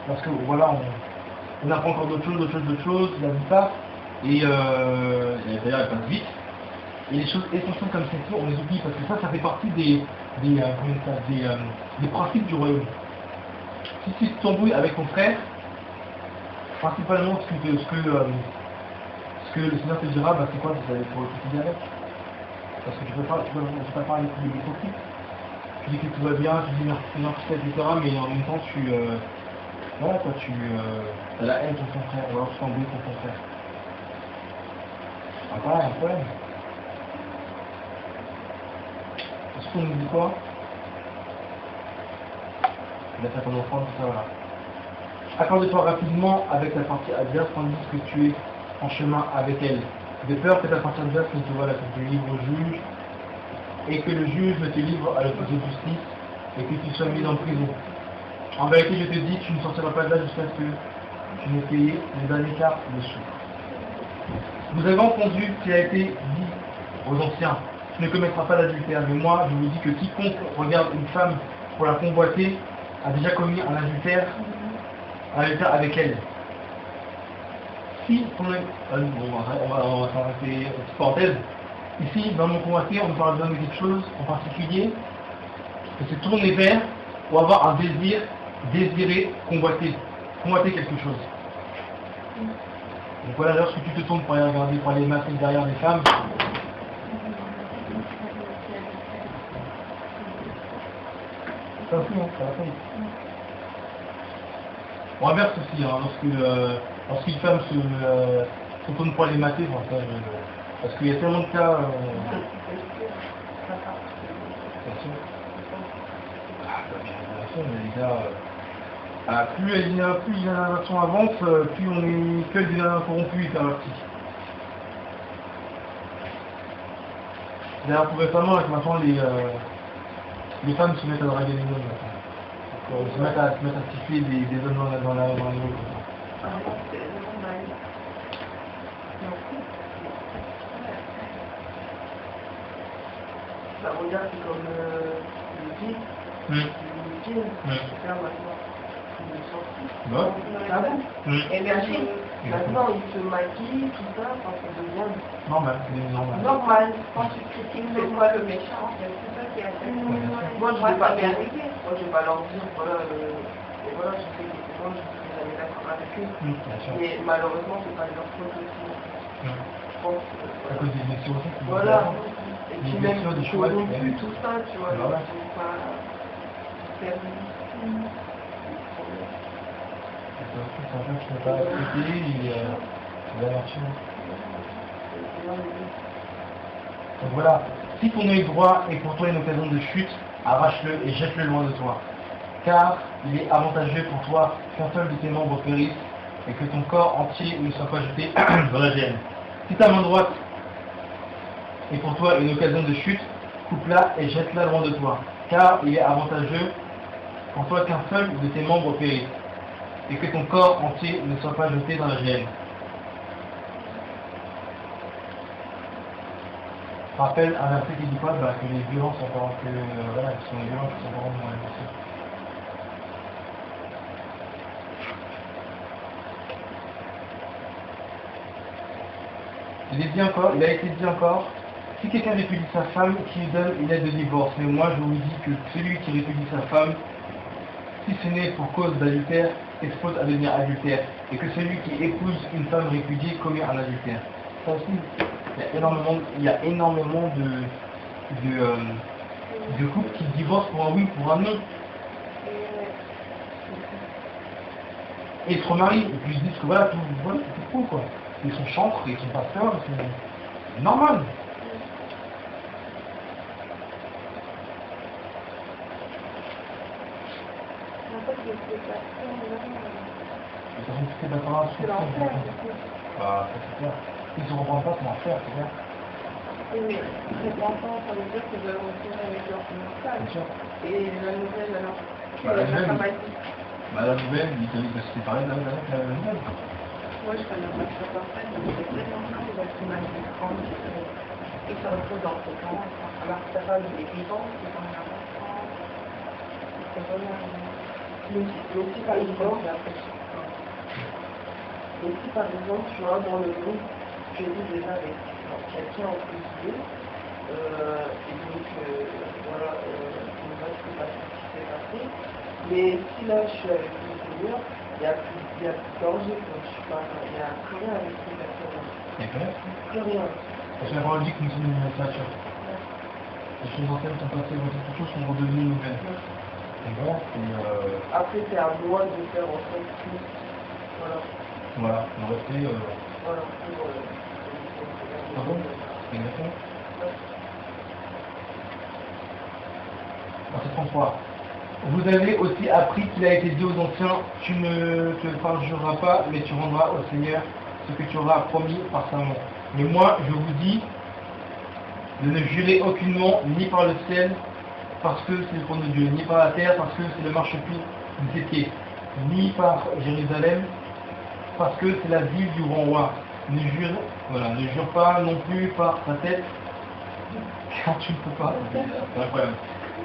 Parce que voilà, on apprend encore d'autres choses, la vie passe, et d'ailleurs elle passe vite. Et les choses essentielles comme celle-ci, on les oublie parce que ça fait partie des principes du royaume. Si tu t'embrouilles avec ton frère, principalement ce que le Seigneur te dira, c'est quoi? Vous allez pour le quotidien avec. Parce que tu peux pas parler avec des hypocrites. Tu dis que tout va bien, tu dis merci, etc. Mais en même temps, voilà quoi, tu as la haine contre ton frère, ou alors tu t'embrouilles contre ton frère. Ah pareil, un problème. Est-ce qu'on nous dit quoi? Mettre à ton enfant, tout ça, voilà. Accorde-toi rapidement avec la partie adverse tandis que tu es en chemin avec elle. De peur que ta partie adverse ne te voie te livre au juge, et que le juge ne te livre à l'office de justice, et que tu sois mis en prison. En vérité, je te dis, tu ne sortiras pas de là jusqu'à ce que tu n'aies payé le dernier quart de sous. Vous avez entendu ce qui a été dit aux anciens, tu ne commettras pas d'adultère, mais moi, je vous dis que quiconque regarde une femme pour la convoiter a déjà commis un adultère avec elle. Si on est... on va s'arrêter une petite parenthèse. Ici, dans mon convoité, on parle de quelque chose en particulier, de se tourner vers ou avoir un désir, désirer, convoiter quelque chose. Donc voilà, lorsque tu te tournes pour aller regarder, pour aller masser derrière des femmes, ça aussi, ça va faire. On inverse aussi, lorsqu'une femme se tourne pour aller mater, parce qu'il y a tellement de cas... plus les générations avancent, plus on est que des corrompus et pervertis. D'ailleurs, pour récemment, avec maintenant, les femmes se mettent à draguer les hommes. Se mettent à siffler des hommes dans les rues. Ça regarde comme le guide. Le guide, c'est maintenant. Bon. Ah bon? Et merci. Maintenant, il se maquille, tout ça, quand ça devient Normal. Quand tu critiques, c'est moi le méchant, c'est ça qui a fait. Moi, je ne vais pas y arriver. Moi, je ne vais pas leur dire, voilà, je sais que moi, je ne serai jamais d'accord avec eux. Mais malheureusement, c'est pas de leur faute aussi. Je pense que... À cause des blessures aussi. Voilà. Et puis même, des choix, corrompu, tout ça, tu vois, voilà. ils sont pas perdus. C'est un peu qui ne peut pas respecter, il va marcher. Donc voilà, si ton œil droit est pour toi une occasion de chute, arrache-le et jette-le loin de toi. Car il est avantageux pour toi qu'un seul de tes membres périsse et que ton corps entier ne soit pas jeté dans la gêne. Si ta main droite est pour toi une occasion de chute, coupe-la et jette-la loin de toi. Car il est avantageux pour toi qu'un seul de tes membres périsse et que ton corps entier ne soit pas jeté dans la gêne. Rappelle un verset qui dit quoi? Que les violents sont pas que voilà, ce sont les violents qui sont pas rendus dans la justice. Il a été dit encore, si quelqu'un répudie sa femme, qu'il donne une aide de divorce. Mais moi je vous dis que celui qui répudie sa femme, si ce n'est pour cause d'adultère, expose à devenir adultère, et que celui qui épouse une femme répudiée commet un adultère. Ça aussi, il y a énormément de couples qui divorcent pour un oui, pour un non. Et ils se remarient, et puis ils se disent que voilà, c'est fou quoi. Ils sont chantres, ils sont pasteurs, c'est normal. Ça fait que c'est d'accord. C'est l'enfer. Bah, ça, c'est clair. Ils ne se reprennent pas, c'est l'enfer, c'est clair. Oui, mais très longtemps, ça veut dire qu'ils veulent retourner avec leur commercial. Bien sûr. Et la nouvelle, alors, Bah, la nouvelle, pas mal dit. Bah, la nouvelle, il te dit que c'est pareil avec la nouvelle. Moi, je connais pas ça parfait, mais c'est très longtemps qu'ils veulent se mettre en et se retrouvent dans ce temps. Alors que ça va, il est vivant, c'est quand même important. C'est vraiment... Mais si par exemple, tu vois, dans le groupe, tu es déjà avec quelqu'un en plus et donc voilà, on va se passer ce qui s'est passé. Mais si là je suis avec le Seigneur, il y a plus de danger quand je suis pas, il n'y a plus rien avec ces personnes. Il y a quoi? Plus rien. Parce que la parole dit que nous sommes une nouvelle nature. Les choses anciennes sont passées, voici toutes choses sont redevenues nouvelles. Et voilà, Après, c'est à moi de faire en sorte que, voilà. voilà, on restait... Voilà, Ah bon? Exactement. Verset 33. Vous avez aussi appris qu'il a été dit aux anciens, tu ne te parjureras pas, mais tu rendras au Seigneur ce que tu auras promis par serment. Mais moi, je vous dis de ne jurer aucunement, ni par le ciel, parce que c'est le trône de Dieu, ni par la terre, parce que c'est le marchepied de ses pieds, ni par Jérusalem, parce que c'est la ville du grand roi. Ne jure pas non plus par ta tête, car tu ne peux pas. C'est incroyable.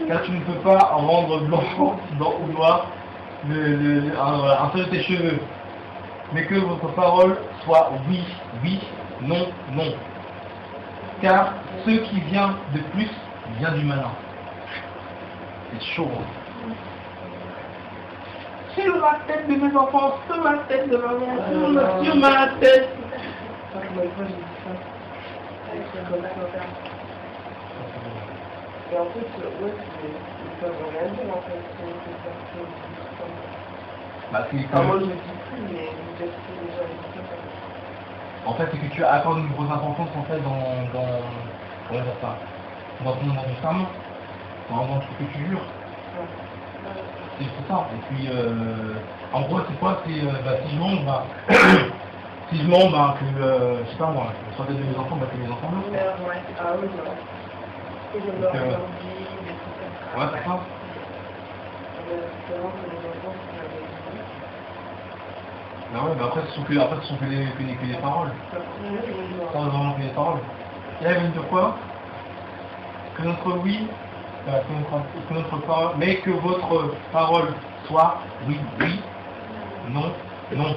Car tu ne peux pas rendre blanc ou noir un seul de tes cheveux, mais que votre parole soit oui, oui, non, non. Car ce qui vient de plus vient du malin. C'est chaud. Sur la tête de mes enfants, sur la tête de ma mère, sur ma tête. Et en fait, ouais, ils peuvent rien dire en fait, ces personnes. Bah, Moi je ne dis plus, mais vous êtes déjà dit. en fait, c'est que tu accordes une grosse importance en fait comment dire ça, dans ton serment, dans ce que tu jures. C'est ça. Et puis, en gros, c'est quoi? C'est si je mens, si je mens, que je sais pas moi, sur la tête de mes enfants, que mes enfants meurent. Ouais. Ah oui, voilà. Et je leur dis des trucs comme ça. Ouais, c'est ça. Bah ouais, mais après, ce sont que des paroles. Ça, vraiment que des paroles. Et là, il va nous dire quoi? Que notre oui, que notre parole, mais que votre parole soit oui, oui, non, non.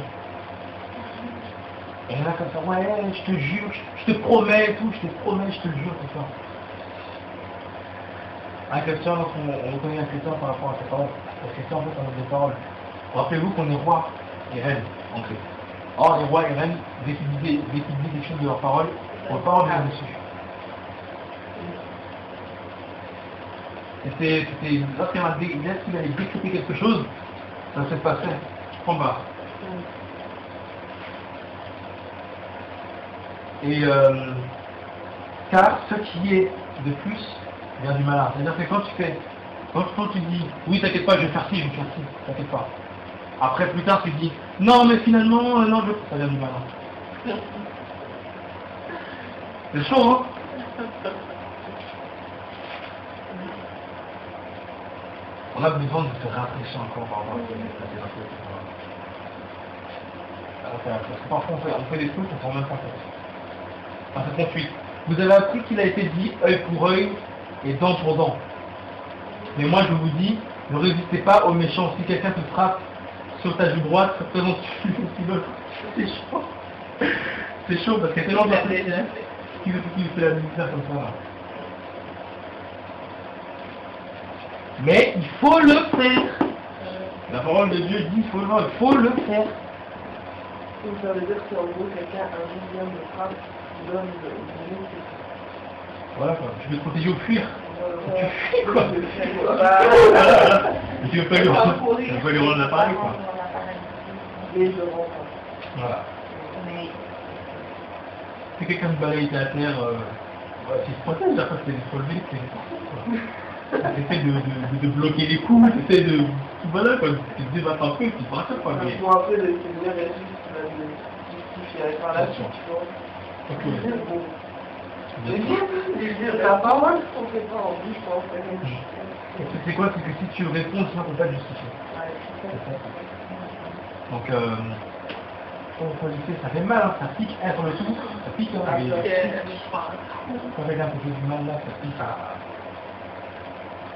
Et là, comme ça, ouais, je te jure, je te promets et tout, je te promets, je te le jure, tout ça. Un chrétien, on reconnaît un chrétien par rapport à ses paroles. Parce que c'est en fait, on a des paroles. Rappelez-vous qu'on est roi et reine en Christ. Or, les rois et reines, dès qu'ils disent des choses de leurs paroles, leurs paroles viennent dessus. Et c'était lorsqu'il allait décréter quelque chose, ça s'est passé en bas. Et car ce qui est de plus vient du malin. C'est-à-dire que quand tu dis oui, t'inquiète pas, je vais faire ci, t'inquiète pas. Après, plus tard, tu dis non, mais finalement, non, ça vient du malin. C'est chaud, hein? On a besoin de se rafraîchir encore par rapport à ces infos. Parce que parfois, on fait des trucs, on s'en rend même pas compte. Verset 38. Vous avez appris qu'il a été dit œil pour œil et dent pour dent. Mais moi, je vous dis, ne résistez pas aux méchants. Si quelqu'un te frappe sur ta joue droite, représente-lui l'autre. C'est chaud. C'est chaud parce qu'il y a tellement de personnes qui fait la misère comme ça. Là. Mais il faut le faire. La parole de Dieu dit il faut le faire. Donc ça veut dire que en gros, quelqu'un un jour vient me frappe, donne de voilà quoi, tu peux te protéger ou fuir. Tu fuis quoi. Et tu veux pas lui rendre l'appareil quoi. Mais je rentre. Voilà. Si quelqu'un te balaye à terre, tu te protèges, après c'est des lever, c'est quoi. t'essaies de bloquer les coups, t'essaies de... Voilà quoi, tu te débattes un peu, tu te rassures quoi. Mais... Bon, après, le Seigneur est juste le justifier par la suite, tu vois. Ok. Bon. Bien sûr. La parole, on fait pas en vie, je pense. C'est quoi? C'est que si tu réponds, tu ne peux pas te justifier. Ouais, C'est ça. Donc, ça fait mal, hein, ça pique, sur le tout, ça pique, hein, Parce mais que- quand quelqu'un peut faire du mal là, ça pique, ça...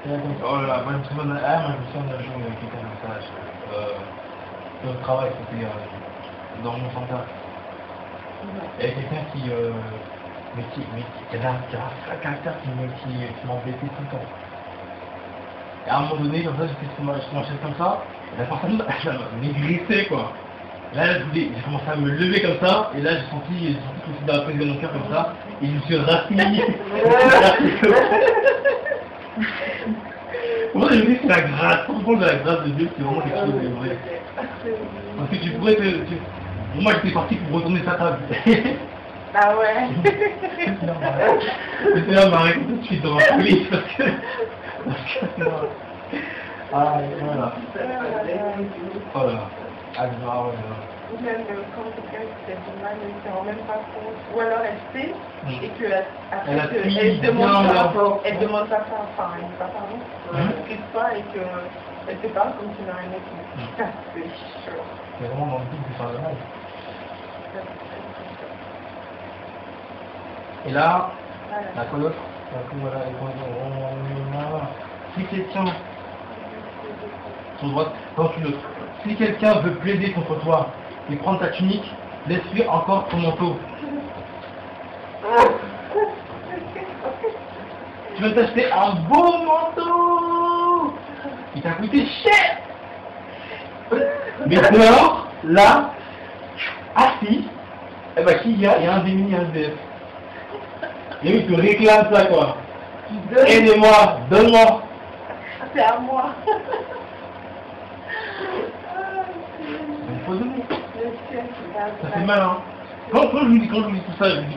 Et là, donc, oh là là, moi je me souviens d'un jour, il y avait quelqu'un comme ça, dans le travail, c'était dans mon centre. Il y avait quelqu'un qui avait un caractère qui m'embêtait tout le temps. Et à un moment donné, comme ça, j'étais sur ma chaise comme ça, et la personne maigrissait quoi. Là, j'ai commencé à me lever comme ça, et là, j'ai senti que c'était dans la prise de mon cœur comme ça, et je me suis rassini. Moi, je me dis que c'est la grâce, tout le monde de la grâce de Dieu, c'est vraiment quelque chose de vrai. Parce que tu pourrais pour moi, j'étais parti pour retourner sa table. Ah ouais. C'est là, m'arrête tout de suite dans la police, parce que ah, voilà. Voilà. Ah, Même quand quelqu'un qui fait du mal, elle ne se rend même pas compte. Ou alors elle sait, et que après elle demande pas ça, enfin elle dit pas pardon, elle ne s'excuse pas et qu'elle te parle comme si n'a rien été. Ça c'est chaud. C'est vraiment dans le but de faire le mal. Et là, la quoi d'autre? Si quelqu'un sur droite, dans une autre. Si quelqu'un veut plaider contre toi et prendre ta tunique, laisse-lui encore ton manteau. Tu vas t'acheter un beau manteau. Il t'a coûté cher. Mais dehors, là, assis, eh ben qui il y a un déni, un SDF. Et oui, tu réclames ça quoi. Aidez-moi, donne-moi. C'est à moi. Il faut donner. Ça fait mal, hein. Quand je vous dis tout ça, je vous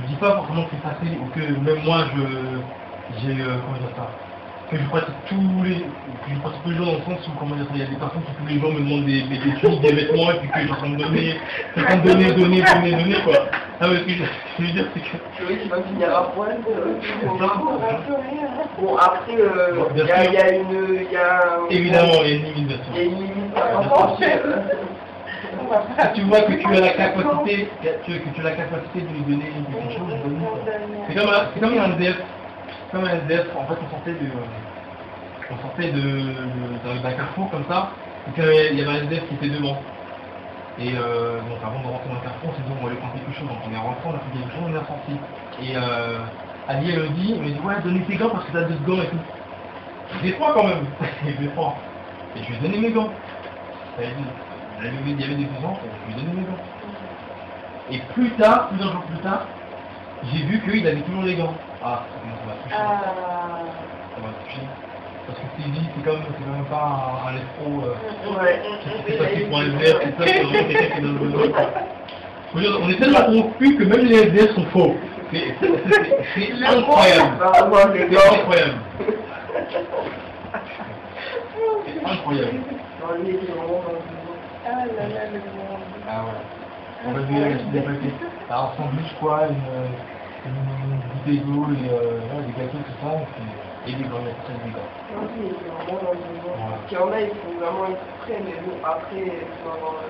dis pas forcément que c'est facile ou que même moi comment dire ça, que je pratique tous les jours dans le sens où, comment dire ça, il y a des personnes qui tous les jours me demandent des tuniques, des vêtements et puis que je suis en train de donner quoi. Ah ouais, ce que je veux dire c'est que... Oui, tu vas finir à poil. Bon, après, il y a une... Évidemment, il y a une limite bien sûr. Il y a une limite à franchir. Si tu vois que tu as la capacité, de lui donner quelque chose, c'est comme un SDF. Comme un SDF, en fait, on sortait d'un carrefour comme ça, et puis il y avait un SDF qui était devant. Et donc avant de rentrer dans le carrefour, on s'est dit on va aller prendre quelque chose. Donc on est rentré, on a pris quelque chose, on est ressorti. Et Ali elle me dit ouais, donnez tes gants parce que t'as 2 gants et tout. J'ai 3 quand même. J'ai 3. Et je lui ai donné mes gants. Il y avait des besoins, je lui ai donné mes gants. Et plus tard, plusieurs jours plus tard, j'ai vu qu'il avait toujours les gants. Ah, ça m'a touché. Ça m'a touché. Parce que c'est quand même pas un escroc. C'est passé pour un SDF, c'est ça, c'est vraiment quelqu'un qui est dans le besoin. On est tellement confus que même les SDF sont faux. C'est incroyable. C'est incroyable. C'est incroyable. Ah là là, le monde. Ah ouais. On va lui développer. Alors sandwich quoi, une bouteille d'eau et des gâteaux, tout ça, et des gants, des gants. Non, mais c'est vraiment dans le besoin. Il y en a, ils font vraiment exprès, mais bon, après, il faut avoir...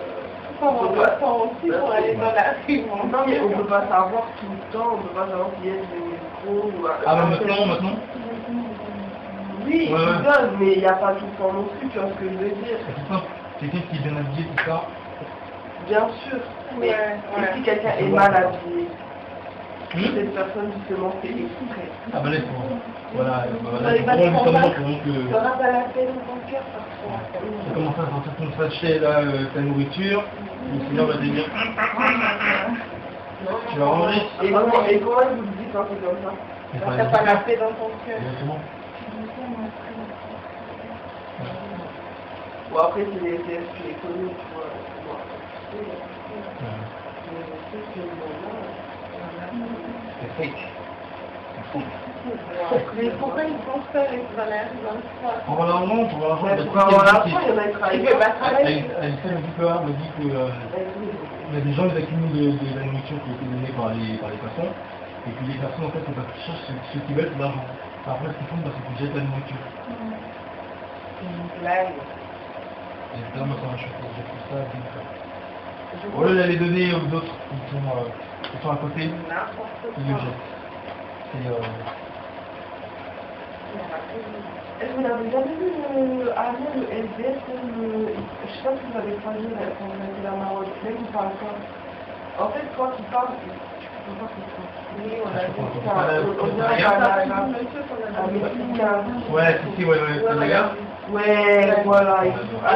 Faut avoir le temps aussi pour aller dans la rue. Non, mais on peut pas savoir tout le temps, on peut pas savoir s'il y a des micros ou... Ah bah maintenant Oui, ouais. ils donnent, mais il n'y a pas tout le temps non plus, tu vois ce que je veux dire. C'est tout simple. Quelqu'un qui est bien habillé, tout ça. Bien sûr, mais et si quelqu'un est mal habillé, cette personne justement fait exprès. Ah bah laisse voilà, Il pour lui savoir que... Tu n'auras pas la peine dans ton cœur parfois. Tu commences à sentir ton sachet là, ta nourriture, le Seigneur va te dire... Tu vas manger. Et comment il vous le dit quand c'est comme ça? Tu n'as pas la paix dans ton cœur. Exactement. Bon après c'est les TF qui les connus, tu vois. C'est fake. Mais pourquoi ils font ça avec Valère dans le soir? Pour avoir l'argent, Pour avoir l'argent, il y en a qui Il travaillent veut pas Elle travailler. me dit que il y a des gens qui accumulent de la nourriture qui a été donnée par les personnes, et puis les personnes en fait, c'est parce qu'ils cherchent ce qu'ils veulent, c'est l'argent. Après, ce qu'ils font, c'est qu'ils jettent la nourriture. C'est une blague. Et là, moi, ça m'a choqué, j'ai trouvé ça délicat. Au lieu d'aller donner aux autres qui sont à côté, N'importe ils le quoi. jettent. C'est Est-ce que vous n'avez jamais vu Arnaud, le SDS, je sais pas si vous avez croisé quand vous avez la Maroc, même il parle pas. En fait, quand il parle, je peux pas comprendre. Oui, on a vu ça. On dirait ouais, si, ouais, les gars. Ouais, voilà.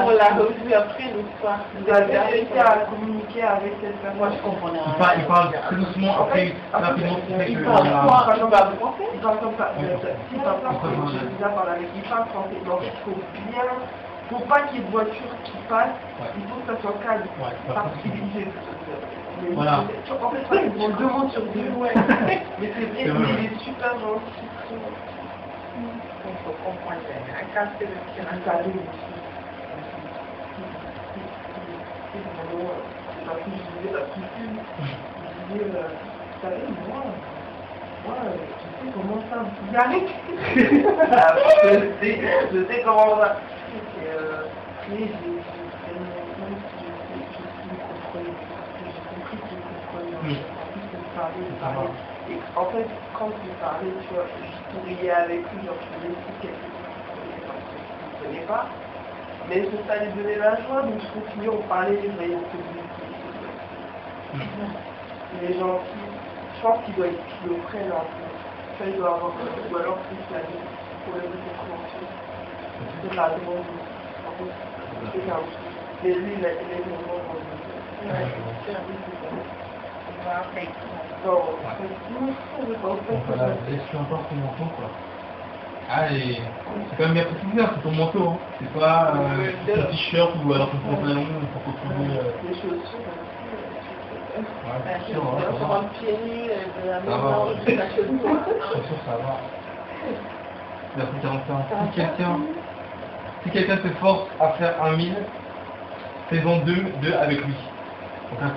On l'a revu après le soir. Vous avez réussi à communiquer avec cette personne. Moi, je comprenais rien. Il parle très doucement, après, rapidement, Il parle quoi? Il parle français? Il parle comme ça. Si il parle français, j'ai déjà parlé avec lui. Il parle français. Donc, il faut pas qu'il y ait de voiture qui passe. Il faut que ça soit calme. Parce qu'il est voilà. En fait, ils vont 2 mots sur 2. Ouais. Mais c'est vrai, mais il est super gentil. Il faut comprendre. Un casque de tir. Un cadeau aussi. La plus fine. Je disais, vous savez, moi, je sais comment ça vous y arrive. Je sais comment ça. Et j'ai et en fait, quand tu parlais, tu vois, je souriais avec lui, genre je faisais aussi quelque chose que je ne connais pas. Mais ça lui donnait la joie, donc je continuais, on parlait, je voyais un peu de il est gentil. Je pense qu'il doit être schizophrène un peu. Ça, il doit avoir, ou alors plus la problème de compréhension. C'est la demande. En fait, c'est un truc. Mais lui, il est vraiment dans le. Ouais, c'est sûr. On va après. Non, Voilà, laisse-le encore ton manteau, quoi. Ah, et c'est quand même bien précisé, c'est ton manteau, hein. C'est pas ton t-shirt ou alors ton pantalon pour retrouver... Les chaussures. Ouais, c'est sûr, On ça va. rentre pieds nus de la Ça va, maison, ouais. de la chaussure. C'est sûr, ça va. Merci 45. Si quelqu'un se force à faire 1000, faisons 2 avec lui. Donc là,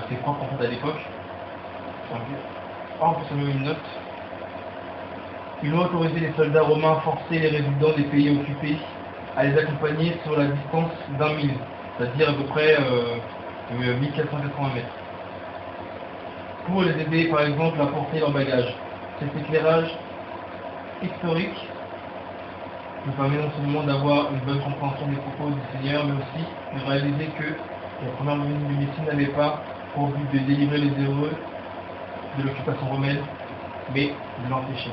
c'est propre en fait à l'époque. On peut se mettre une note. Ils ont autorisé les soldats romains à forcer les résidents des pays occupés à les accompagner sur la distance d'1 000, c'est-à-dire à peu près 1480 mètres. Pour les aider par exemple à porter leur bagage. Cet éclairage historique nous permet non seulement d'avoir une bonne compréhension des propos du Seigneur, mais aussi de réaliser que la première venue du Messie n'avait pas pour but de délivrer les heureux de l'occupation romaine, mais de l'empêcher.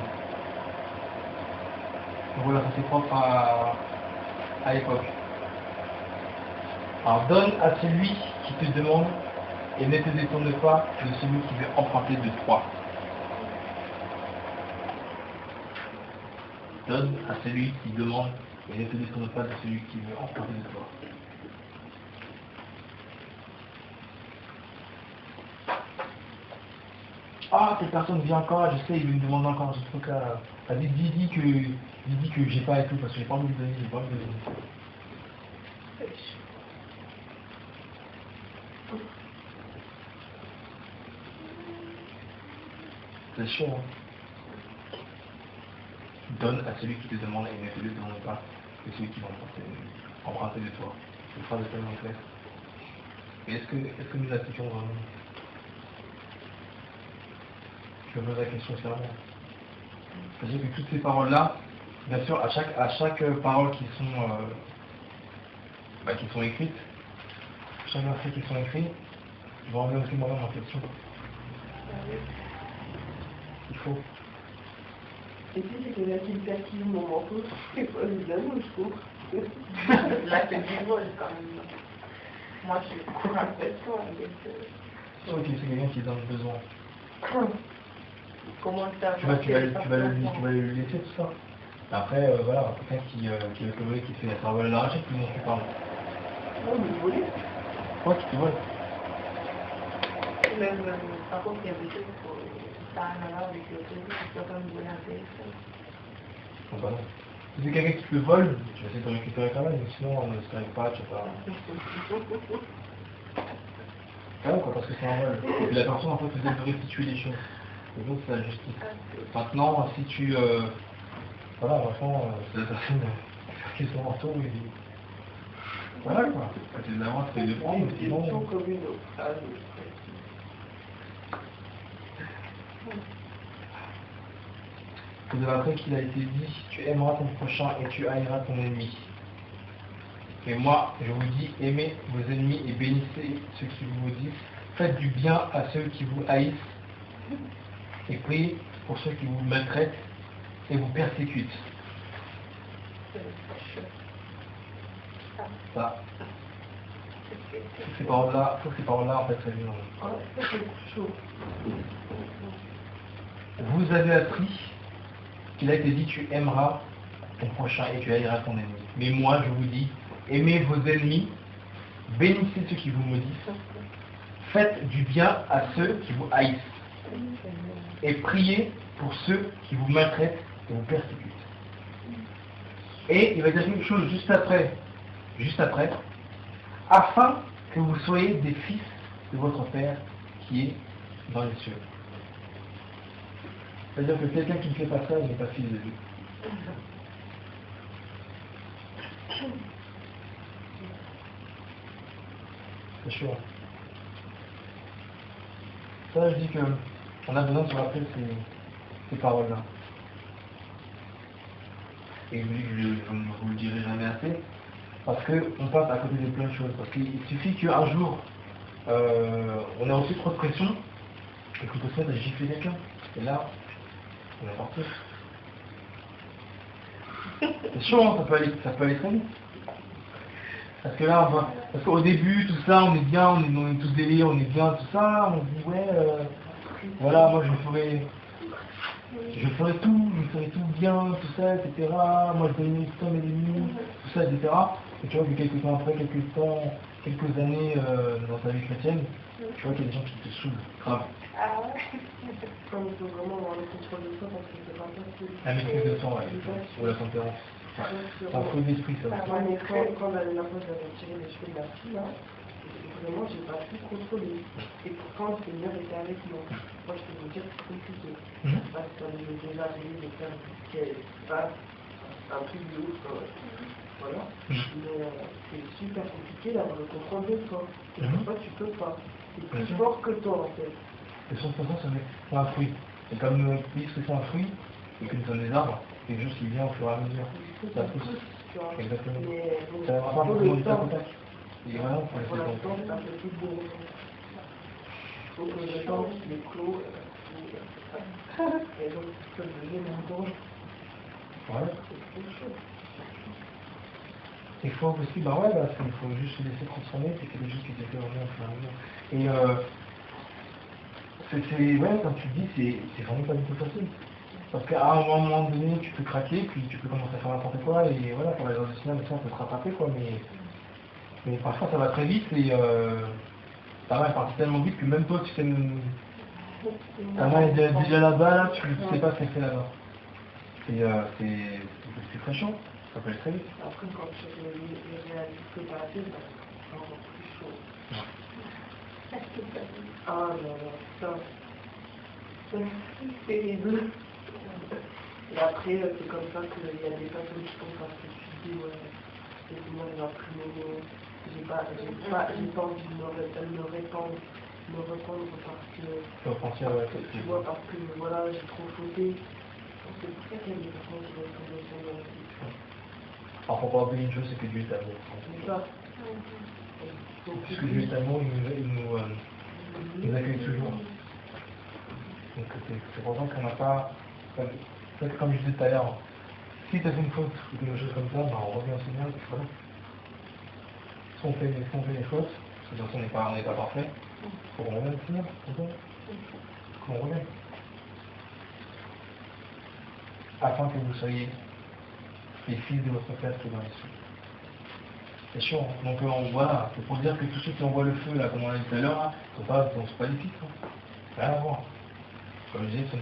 Donc voilà, ça c'est propre à l'époque. Alors donne à celui qui te demande et ne te détourne pas de celui qui veut emprunter de toi. Donne à celui qui demande et ne te détourne pas de celui qui veut emprunter de toi. Ah, cette personne vient encore, je sais, il me demande encore ce truc là. Dis que j'ai pas et tout, parce que j'ai pas envie de donner, j'ai pas envie de donner. C'est chaud, hein. Donne à celui qui te demande et ne te le demande pas, que celui qui va emprunter de toi. Cette phrase est tellement claire. Mais est-ce que nous l'appliquons vraiment? Je me pose la question sérieusement. C'est-à-dire que toutes ces paroles-là, bien sûr, à chaque parole qui sont écrites, chaque verset qui sont écrits, je vais revenir aussi moi-même en question. Il faut. Et si c'est quelqu'un qui me perquise mon manteau, c'est pas évidemment, je trouve. Là, c'est du vol quand même. Moi, je suis courant de toi. Ok, c'est quelqu'un qui est dans le besoin. Comment ça Tu vas le laisser tout ça. Après, voilà, quelqu'un qui va te voler, qui fait la cervelle à l'arracher, tout le monde tu parles. Non, mais vous voulez. Quoi, qui te vole? Même, par contre, il y a des choses ça n'a rien à voir avec le plaisir, c'est quand même voler un téléphone. Non, bah non. Si c'est quelqu'un qui te le vole, tu vas essayer de le récupérer quand même, mais sinon, on ne se règle pas, tu vas pas... Ah ouais, quoi, parce que c'est un vol. Et puis la personne, en fait, peut-être de restituer les choses. Et donc, c'est la justice. Maintenant, si tu... Voilà, franchement, c'est la personne qui est son retour, il dit... Voilà, quoi. C'est de l'avoir, c'est de prendre, mais sinon... Comme une autre. Vous avez appris qu'il a été dit, tu aimeras ton prochain et tu haïras ton ennemi. Mais moi, je vous dis, aimez vos ennemis et bénissez ceux qui vous maudissent. Faites du bien à ceux qui vous haïssent et priez pour ceux qui vous maltraitent et vous persécutent. Ça. Ces paroles-là, en fait, ça vient. Vous avez appris qu'il a été dit, tu aimeras ton prochain et tu haïras ton ennemi. Mais moi, je vous dis, aimez vos ennemis, bénissez ceux qui vous maudissent, faites du bien à ceux qui vous haïssent, et priez pour ceux qui vous maltraitent et vous persécutent. Et il va dire quelque chose juste après, afin que vous soyez des fils de votre Père qui est dans les cieux. C'est-à-dire que quelqu'un qui ne fait pas ça, il n'est pas fils de Dieu. C'est sûr. Ça, je dis que on a besoin de se rappeler ces paroles-là. Et je ne vous le dirai jamais assez, parce qu'on passe à côté de plein de choses. Parce qu'il suffit qu'un jour, on a aussi trop de pression, et qu'on peut se mettre à gifler quelqu'un. Et là, on est parti. C'est chaud, hein, ça peut aller très vite. Parce que là, parce qu'au début, tout ça, on est bien, on est tous délire, on est bien, tout ça, on se dit, ouais, voilà, moi je ferai tout bien, tout ça, etc. Moi je donnerai tout ça à mes ennemis, tout ça, etc. Et tu vois que quelques temps après, quelques années dans ta vie chrétienne, tu vois qu'il y a des gens qui te saoulent, grave. Ah ouais. Comme il faut vraiment avoir le contrôle de soi parce que c'est pas facile. La maîtrise de soi, ouais, ou la tempérance. C'est un feu d'esprit, ça. Moi, mais quand la dernière fois j'avais tiré les cheveux de la fille, là, vraiment, j'ai pas pu contrôler. Et pourtant, le Seigneur était avec moi. Moi, je peux vous dire que c'est compliqué. Parce que ça m'est déjà arrivé de faire qu'elle fasse un truc de ouf. Voilà. Mais c'est super compliqué d'avoir le contrôle de soi. Et parfois, tu peux pas. C'est plus fort que toi, en fait. Et de toute façon, c'est un fruit. Et comme nous disent que c'est un fruit, et que nous sommes des arbres, c'est quelque chose qui vient au fur et à mesure. Ça pousse. Exactement. Ça va pas forcément du tac au tac. Et vraiment, pour pour l'instant, c'est un peu plus beau. Il faut que je pense les clos. Et donc, ça devient mon gorge. Ouais. C'est trop chaud. Il faut aussi, il faut juste se laisser transformer, c'est quelque chose qui s'est fait vraiment au fur et à mesure. Et ouais, comme tu dis, c'est vraiment pas du tout facile. Parce qu'à un moment donné, tu peux craquer, puis tu peux commencer à faire n'importe quoi, et voilà, pour les gens du cinéma, ça, on peut te rattraper, quoi, mais parfois ça va très vite, et ta main est partie tellement vite que même toi, tu sais, ta main est déjà là-bas, là, tu ne sais pas ce qu'elle fait là-bas. C'est très chaud, ça peut aller très vite. Après, quand je réalise que t'as fait, c'est encore plus chaud. Ah non, non, ça, c'est terrible. Et après, c'est comme ça qu'il y a des personnes qui font parce que tu dis, ouais, c'est moi, j'ai appris j'ai pas envie de me répandre parce que, tu vois, parce que, voilà, j'ai trop fauté. C'est pour ça qu'il y a des personnes qui vont tomber sur le récit. Alors, faut pas oublier une chose, c'est que Dieu est amour. C'est ça. Puisque Dieu est amour, il nous accueille toujours. Donc c'est pour ça qu'on n'a pas... Comme je disais tout à l'heure, si tu as fait une faute ou quelque chose comme ça, on revient au Seigneur, et puis voilà. Si on fait les fautes, parce que de toute façon on n'est pas parfait, il faut qu'on revienne au Seigneur, c'est bon. Qu'on revienne. Afin que vous soyez les fils de votre Père qui est dans les cieux. C'est chiant. Donc voilà, c'est pour dire que tous ceux qui envoient le feu, là, comme on a dit tout à l'heure, ne sont pas des fils. Rien à voir. Comme je disais, c'est...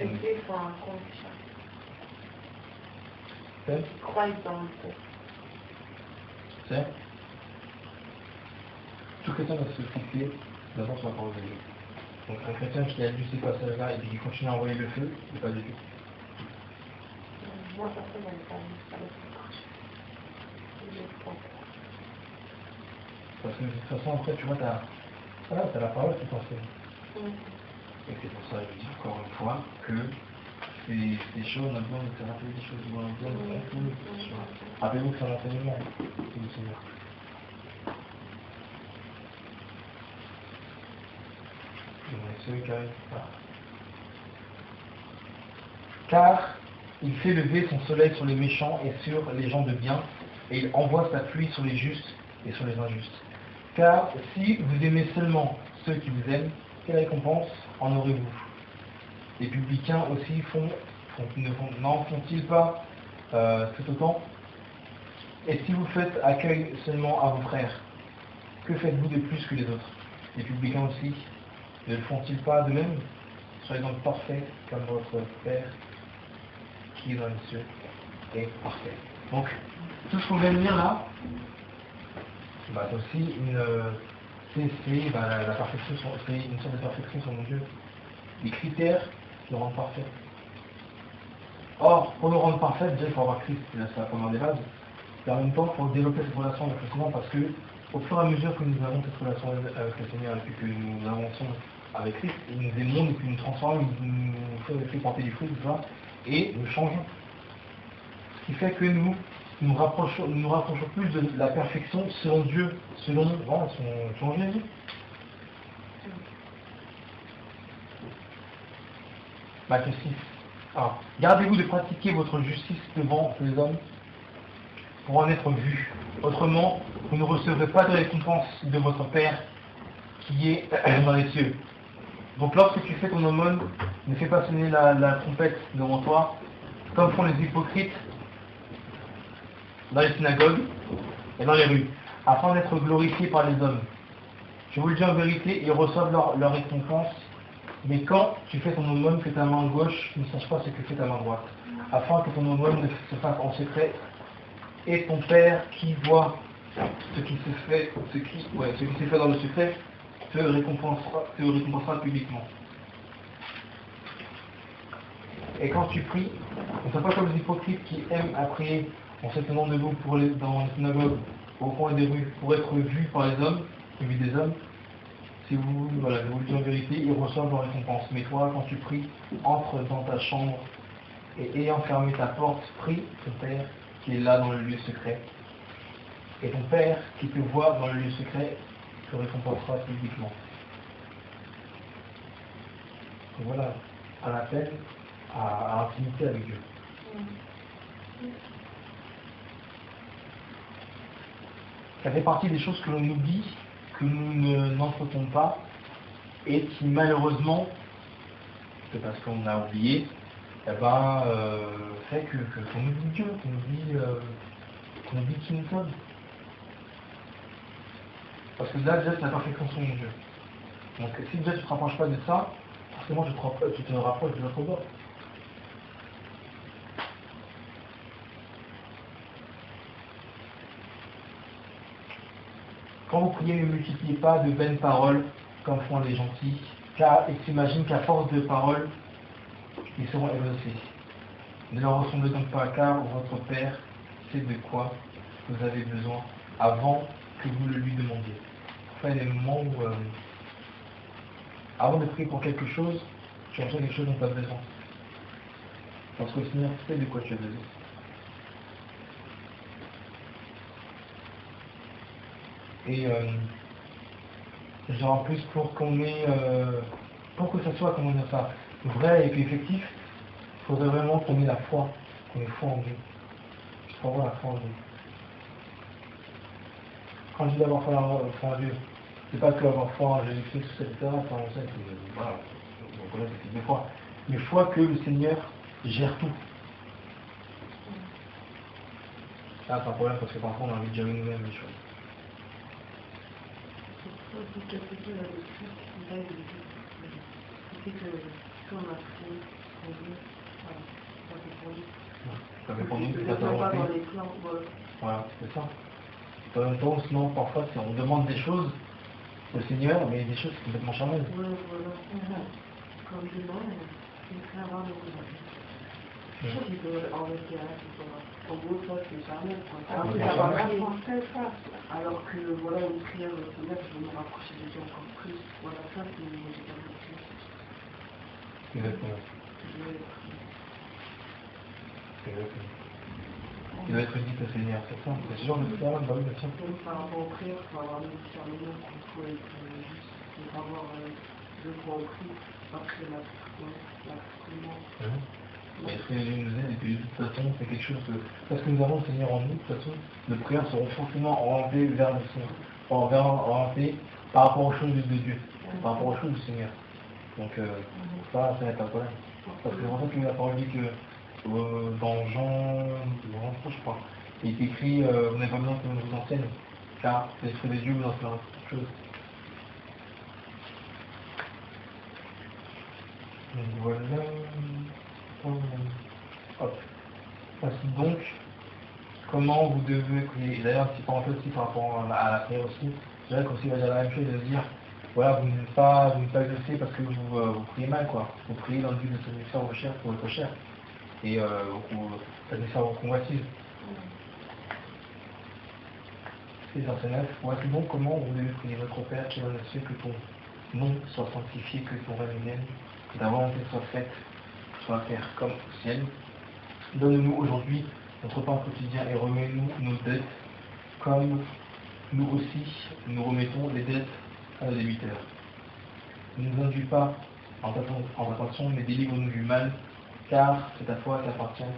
Et il faut un conscient. C'est Croire dans le fait. C'est tout chrétien doit se fixer d'abord sur la parole de Dieu. Donc un chrétien qui a lu ces passages-là et qui continue à envoyer le feu, c'est pas du tout. Moi, ça fait pas ça. Parce que de toute façon, après, tu vois, t'as la parole qui t'enseigne. Et c'est pour ça que je dis encore une fois que ces choses, on a besoin de se rappeler des choses, on a besoin de comprendre ces choses. Rappelez-vous que c'est un enseignement, c'est le Seigneur. Car il fait lever son soleil sur les méchants et sur les gens de bien, et il envoie sa pluie sur les justes et sur les injustes. Car si vous aimez seulement ceux qui vous aiment, quelle récompense en aurez-vous? Les publicains aussi n'en font-ils pas tout autant? Et si vous faites accueil seulement à vos frères, que faites-vous de plus que les autres? Les publicains aussi ne le font-ils pas de même? Soyez donc parfaits comme votre Père qui est dans les cieux est parfait. Donc, tout ce qu'on vient de lire là, bah, c'est aussi la perfection, c'est une sorte de perfection sur mon Dieu. Les critères qui le rendent parfait. Or, pour le rendre parfait, déjà il faut avoir Christ, c'est la première des bases. Et en même temps, il faut développer cette relation avec le Seigneur parce que, au fur et à mesure que nous avons cette relation avec le Seigneur et que nous avançons avec Christ, il nous émonde et puis nous transforme, il nous fait porter du fruit, tout ça, et nous changeons. Ce qui fait que nous rapprochons plus de la perfection selon Dieu, selon Jésus. Matthieu 6. Alors, gardez-vous de pratiquer votre justice devant les hommes pour en être vus. Autrement, vous ne recevrez pas de récompense de votre Père qui est dans les cieux. Donc lorsque tu fais ton aumône, ne fais pas sonner la trompette devant toi, comme font les hypocrites dans les synagogues et dans les rues, afin d'être glorifiés par les hommes. Je vous le dis en vérité, ils reçoivent leur récompense, mais quand tu fais ton aumône, que ta main gauche ne sache pas ce que fait ta main droite, afin que ton aumône ne se fasse en secret, et ton Père qui voit ce qui s'est fait dans le secret, te récompensera publiquement. Et quand tu pries, ne sois pas comme les hypocrites qui aiment à prier en se tenant debout dans les synagogues, au coin des rues, pour être vus par les hommes, vus des hommes. Si vous, je vous le dis en vérité, ils reçoivent leur récompense. Mais toi, quand tu pries, entre dans ta chambre et ayant fermé ta porte, prie ton Père qui est là dans le lieu secret. Et ton Père qui te voit dans le lieu secret te récompensera publiquement. Donc voilà, un appel à intimité avec Dieu. Ça fait partie des choses que l'on oublie, que nous n'entretenons pas, et qui malheureusement, c'est parce qu'on a oublié, fait qu'on oublie Dieu, qu'on oublie qui nous sommes. Parce que là, déjà, c'est la perfection de mon Dieu. Donc si déjà tu ne te rapproches pas de ça, forcément tu te rapproches de l'autre bord. Quand vous priez, ne multipliez pas de vaines paroles comme font les gentils, car ils s'imaginent qu'à force de paroles, ils seront exaucés. Ne leur ressemblez donc pas, car votre Père sait de quoi vous avez besoin avant que vous le lui demandiez. Enfin, des moments où, avant de prier pour quelque chose, tu reçois quelque chose dont tu as besoin. Parce que le Seigneur sait de quoi tu as besoin. Et genre en plus pour que ça soit, comment dire ça, vrai et puis effectif, il faudrait vraiment qu'on ait la foi, qu'on ait foi en Dieu. Il faut avoir la foi en Dieu. Quand je dis d'avoir foi en Dieu, c'est pas que avoir foi en Jésus-Christ, etc. Voilà, on connaît ce type de foi. Mais foi que le Seigneur gère tout. Ça, c'est un problème parce que parfois on a envie de gérer nous-mêmes les choses. on a pris, ça dépend. Ça fait pour nous, C'est ça pas va dans les plans, voilà. Voilà, c'est ça. En même temps, sinon, parfois, on demande des choses au Seigneur, mais des choses complètement charnelles. Ouais, voilà. Comme je demande, c'est très rare de vous. Je sais qu'il peut enlever un peu. En gros, ça, c'est charnel, quoi. Ah oui, Après, ça ça va va vraiment marcher. très fort. Alors que, voilà, une prière au Seigneur, je vais me rapprocher des gens encore plus. Voilà, ça, c'est une méditation. Exactement. Exactement. Il doit être dit au Seigneur, c'est ça. C'est ce genre de prière, bah oui, bien sûr. Donc, par rapport aux prières, il faut avoir le discernement qu'il faut être juste, il faut avoir le point au prix, après l'instrument. Mais ce que Jésus nous aide, et puis de toute façon, c'est quelque chose que, parce que nous avons le Seigneur en nous, de toute façon, nos prières seront forcément orientées vers le Seigneur, orientées par rapport aux choses de Dieu, par rapport aux choses du Seigneur. Donc, ça n'est pas un problème. Parce que c'est pour ça que la parole dit que dans Jean 3, je crois, il est écrit vous n'avez pas besoin que je vous enseigne, car l'Esprit de Dieu vous enseignera toutes choses. Donc voilà. Hop. Voici donc comment vous devez prier. Et d'ailleurs, petit parenthèse aussi par rapport à la prière aussi, c'est vrai qu'aussi il va dire la même chose, de dire voilà, vous n'êtes pas exaucé parce que vous priez mal, quoi. Vous priez dans le but de satisfaire vos chers pour votre chair. Et satisfaire vos convoitises. C'est verset 9. Voici donc comment vous devez prier votre Père qui est dans le ciel, que ton nom soit sanctifié, que ton règne vienne, que ta volonté soit faite sur la terre comme au ciel. Donne-nous aujourd'hui notre pain quotidien et remets-nous nos dettes, comme nous aussi nous remettons les dettes à nos débiteurs. Ne nous induis pas en tentation, mais délivre-nous du mal, car c'est à toi qu'appartiennent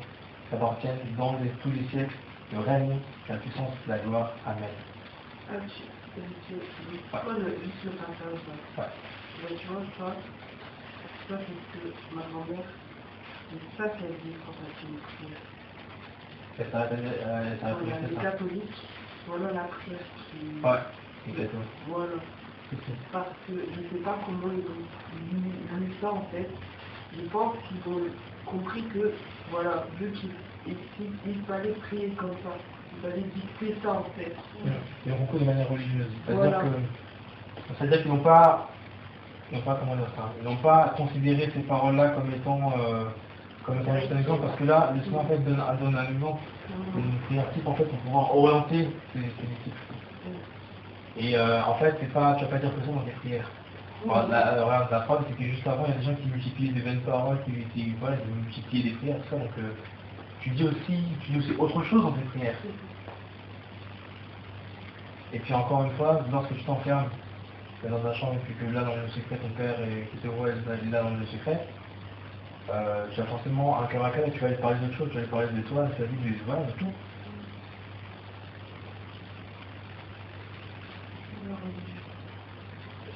dans tous les siècles le règne, la puissance, la gloire. Amen. Ah, juste le passage là. Mais tu vois, ça c'est ce que ma grand-mère, c'est ça qu'elle dit quand elle fait une prière. Quand il y a des catholiques, voilà la prière qui... Ouais, exactement. Voilà. Parce que je ne sais pas comment ils ont lu ça en fait. Je pense qu'ils ont compris que, voilà, vu qu'il fallait prier comme ça, il fallait dicter ça en fait. Ils ont compris de manière religieuse. Voilà. C'est-à-dire qu'ils n'ont pas, comment dire ça, ils n'ont pas considéré ces paroles-là comme étant juste un exemple, parce que là, le Seigneur en fait donne un exemple, une prière type en fait pour pouvoir orienter ces disciples. Et en fait, tu vas pas dire que ça dans tes prières. Alors, la phrase, c'est que juste avant, il y a des gens qui multiplient des vaines paroles, qui multiplient des prières, tout ça. Donc, tu dis aussi autre chose dans tes prières. Et puis encore une fois, lorsque tu t'enfermes dans un champ et puis que là, dans le secret, ton père qui te voit là dans le secret, tu as forcément un cœur à cœur et tu vas aller parler d'autre chose, tu vas aller parler de toi, de ta vie, de tout.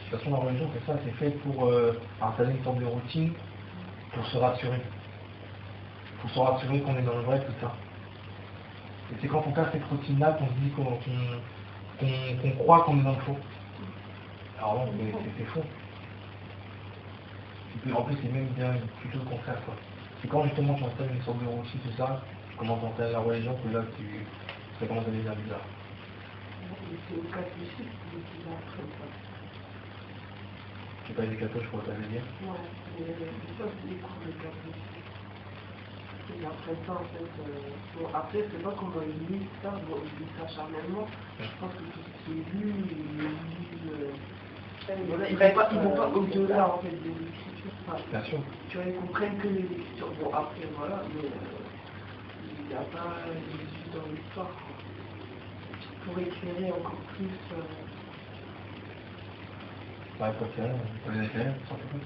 De toute façon, la religion, c'est ça, c'est fait pour installer une forme de routine, pour se rassurer. Pour se rassurer qu'on est dans le vrai, tout ça. Et c'est quand on casse cette routine-là qu'on se dit qu'on croit qu'on est dans le faux. Alors non, c'est faux. Et puis en plus, c'est même bien plutôt le contraire, quoi. C'est quand justement tu installes une sorte de routine, tout ça, tu commences à installer la religion, que là, ça commence à devenir bizarre. C'est au catéchisme qui est après ça. Tu pas des cathos, je crois que tu allais dire. Ouais, mais ça c'est les cours de catéchisme. Et après ça, en fait, bon, après, c'est pas qu'on va lire ça, bon, ils lisent ça charnellement. Je pense que tout ce qui est lu, voilà, ils vont pas au-delà, en fait, de l'écriture. Enfin, Bien sûr. tu vois, ils comprennent que les écritures. Bon, après, voilà, mais il n'y a pas Jésus dans l'histoire, quoi. Pour éclairer encore plus... Ouais, pas éclairer, pas les éclairer, tout simplement.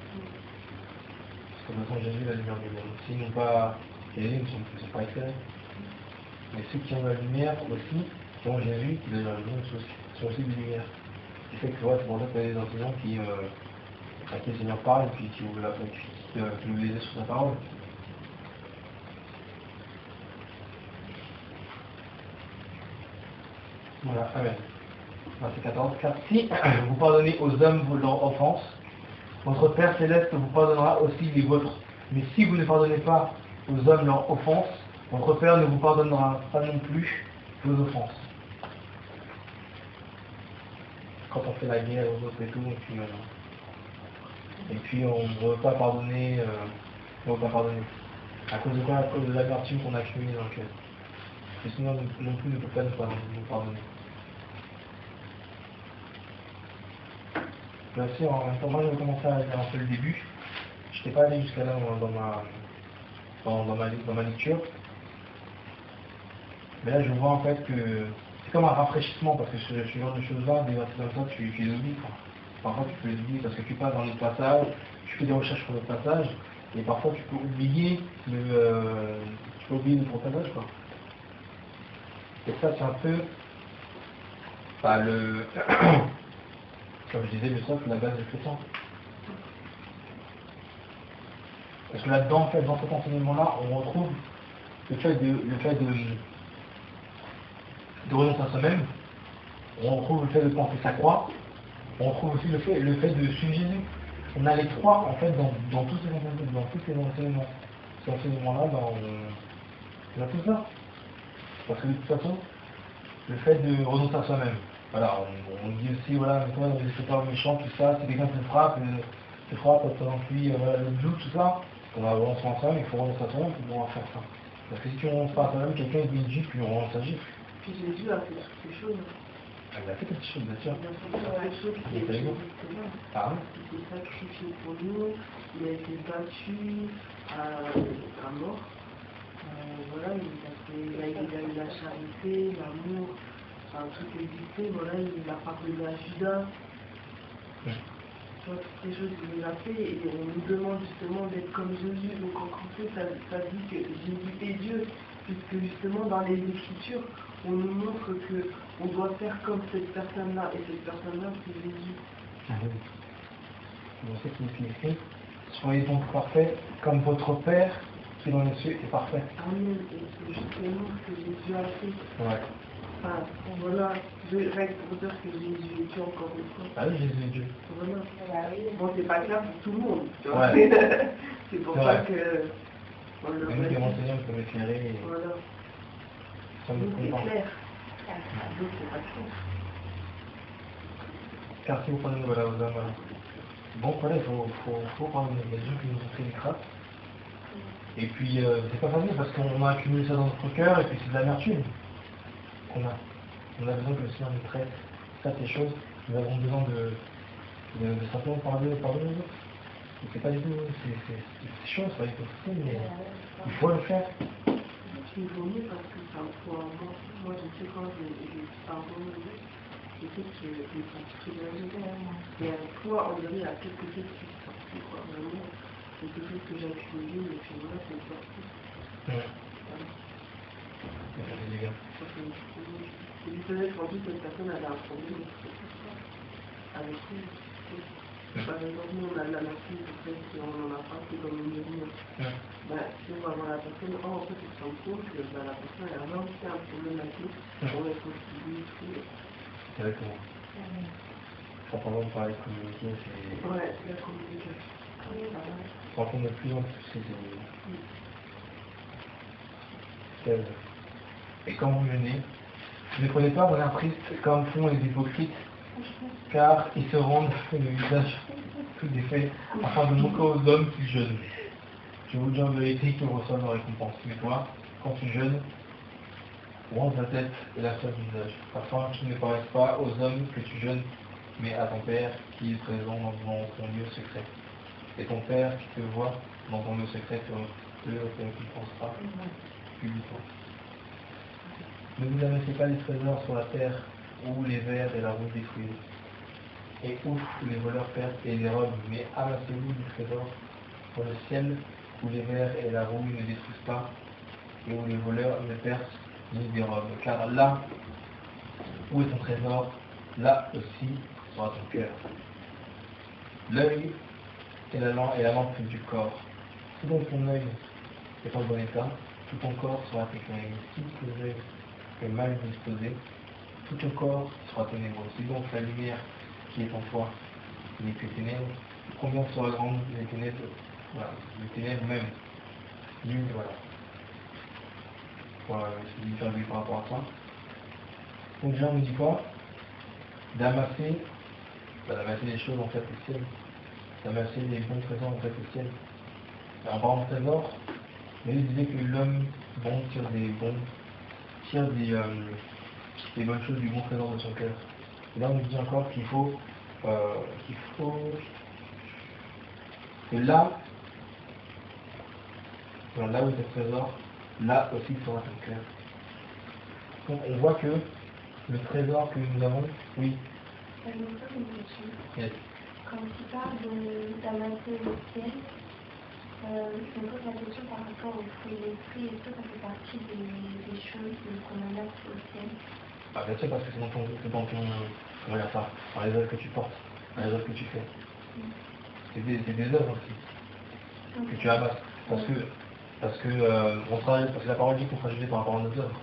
Parce que de toute façon, Jésus, la lumière du monde. S'ils n'ont pas éclairé, ils ne sont pas éclairés. Mais ceux qui ont la lumière aussi, qui ont Jésus, qui ont la lumière, sont aussi des lumières. Ce qui fait que c'est pour ça qu'il y a des enseignants à qui le Seigneur parle et puis qui nous les aident sur sa parole. Voilà, amen. Verset 14. Car si vous pardonnez aux hommes leurs offenses, votre Père Céleste vous pardonnera aussi les vôtres. Mais si vous ne pardonnez pas aux hommes leurs offenses, votre Père ne vous pardonnera pas non plus vos offenses. Quand on fait la guerre aux autres et tout, et puis on ne veut pas pardonner, on veut pas pardonner. À cause de quoi? À cause de l'amertume qu'on a accumulée dans le cœur. Le Seigneur non plus ne peut pas nous pardonner. Bien sûr, en même temps, moi je vais commencer à lire un peu le début. Je n'étais pas allé jusqu'à là dans ma lecture. Mais là je vois en fait que c'est comme un rafraîchissement parce que ce genre de choses-là, des versets comme ça, tu les oublies. Parfois tu peux les oublier parce que tu passes dans les passages, tu fais des recherches sur le passage, et parfois tu peux oublier le passage, quoi. Et ça c'est un peu comme je disais, le socle, la base du chrétien. Parce que là-dedans, en fait, dans cet enseignement-là, on retrouve le fait de renoncer à soi-même, on retrouve le fait de porter sa croix, on retrouve aussi le fait de suivre Jésus. On a les trois, en fait, dans tous ces enseignements. Ces enseignements-là, on a tout ça. Parce que de toute façon, le fait de renoncer à soi-même. Voilà, on dit aussi, voilà, mais toi, c'est pas méchant, tout ça, si quelqu'un te frappe, ça t'enfuit, le joue, tout ça, on va renoncer à soi-même, il faut renoncer à soi-même pour pouvoir faire ça. Parce que si tu renonces pas à soi-même, quelqu'un il dit une gifle, puis on renonce à gifle. Puis Jésus a fait toutes ces choses. Il a fait quelque chose, bien sûr. Il a fait quelque chose qui est Ah oui. Il s'est sacrifié pour nous, il a été battu à mort. Voilà, il a eu la charité, l'amour, toutes les dictées, voilà, il a pardonné à Judas. Tu vois, toutes ces choses, il les a fait et on nous demande justement d'être comme Jésus. Donc en français, ça dit que Jésus est Dieu, puisque justement dans les Écritures, on nous montre qu'on doit faire comme cette personne-là, et cette personne-là, c'est Jésus. Ah oui. Donc c'est ce qui est écrit. Soyez donc parfaits comme votre Père qui est dans les cieux est parfait. Amen. Et c'est justement ce que Jésus a fait. Ouais. Enfin, voilà, je reste pour dire que Jésus est Dieu encore une fois. Ah oui, Jésus est Dieu. Voilà. Bon, c'est pas clair pour tout le monde. Tu vois. Ouais. C'est pour C'est ça vrai. que... Et nous qui enseignons, on peut m'éclairer et Voilà. ça me Nous, c'est comprend. clair. D'autres, c'est pas clair. Car si vous prenez voilà, aux hommes, bon, voilà, il faut prendre des gens qui nous ont fait des crapes. Et puis, c'est pas facile parce qu'on a accumulé ça dans notre cœur et puis c'est de l'amertume qu'on a. On a besoin que le Seigneur nous traite ces choses. Nous avons besoin de simplement pardonner aux autres. Et c'est pas du tout, c'est chaud, c'est pas du tout facile, mais il faut le faire. Il vaut mieux parce que ça me faut un bon. Moi, je sais quand j'ai pardonné aux autres, je sais que je me sens très bien. Mais toi, on dirait, il y a quelque chose qui est sorti, quoi, vraiment. Quelque chose que j'ai accumulé, et puis voilà, c'est sorti. Ouais. Ça fait du bien. Et puis peut-être qu'en plus, cette personne avait un problème avec lui. Par exemple, nous, on a de la nature, peut-être qu'on n'en a pas, c'est comme une demi-heure. Si on va voir la personne, en fait, on se rend compte que la personne elle a vraiment fait un problème avec nous, on est possible, tout. Exactement. Quand on va parler de communiquer, c'est... Ouais, la communication. On se rend compte de plus en plus c'est et quand vous menez, ne prenez pas votre prise comme font les hypocrites, car ils se rendent le visage tout défait afin de montrer aux hommes qu'ils jeûnent. Je vous dis en vérité qu'ils reçoivent leur récompense. Mais toi, quand tu jeûnes, ronge la tête et la du visage, afin qu'il ne paraisse pas aux hommes que tu jeûnes, mais à ton Père qui est présent dans ton lieu secret. Et ton Père qui te voit dans ton lieu secret te récompensera publiquement. Ne vous amassez pas les trésors sur la terre, où les vers et la roue détruisent, et où les voleurs perdent et les robent, mais amassez-vous du trésor sur le ciel, où les vers et la roue ne détruisent pas, et où les voleurs ne percent ni dérobent. Car là où est ton trésor, là aussi sera ton cœur. L'œil est la lampe du corps. Si donc ton œil est en bon état, tout ton corps sera éclairé. Si ton œil est mal disposé, tout ton corps sera ténébreux. Si donc la lumière qui est en toi n'est que ténèbres, Combien sera grande les ténèbres, voilà, les ténèbres même. Nul, voilà. Voilà, je vais faire par rapport à ça. Donc déjà on nous dit quoi? D'amasser, d'amasser les choses en fait au ciel. D'amasser les bons trésors en fait au ciel. Alors par exemple trésor, mais il disait que l'homme bon tire des bonnes choses du bon trésor de son cœur. Et là on nous dit encore qu'il faut que là où est le trésor, là aussi sera ton cœur. Donc on voit que le trésor que nous avons, oui. Yes. Quand tu parles d'amasser le ciel, je me pose la question par rapport aux fruits. Les fruits, est-ce que ça fait partie des choses qu'on amasse au ciel? Ah bien sûr, parce que c'est dans ton comment dire ça, dans les œuvres que tu portes, dans les œuvres que tu fais. C'est des œuvres aussi que tu amasses. Parce que la parole dit qu'on sera jugé par rapport à nos œuvres.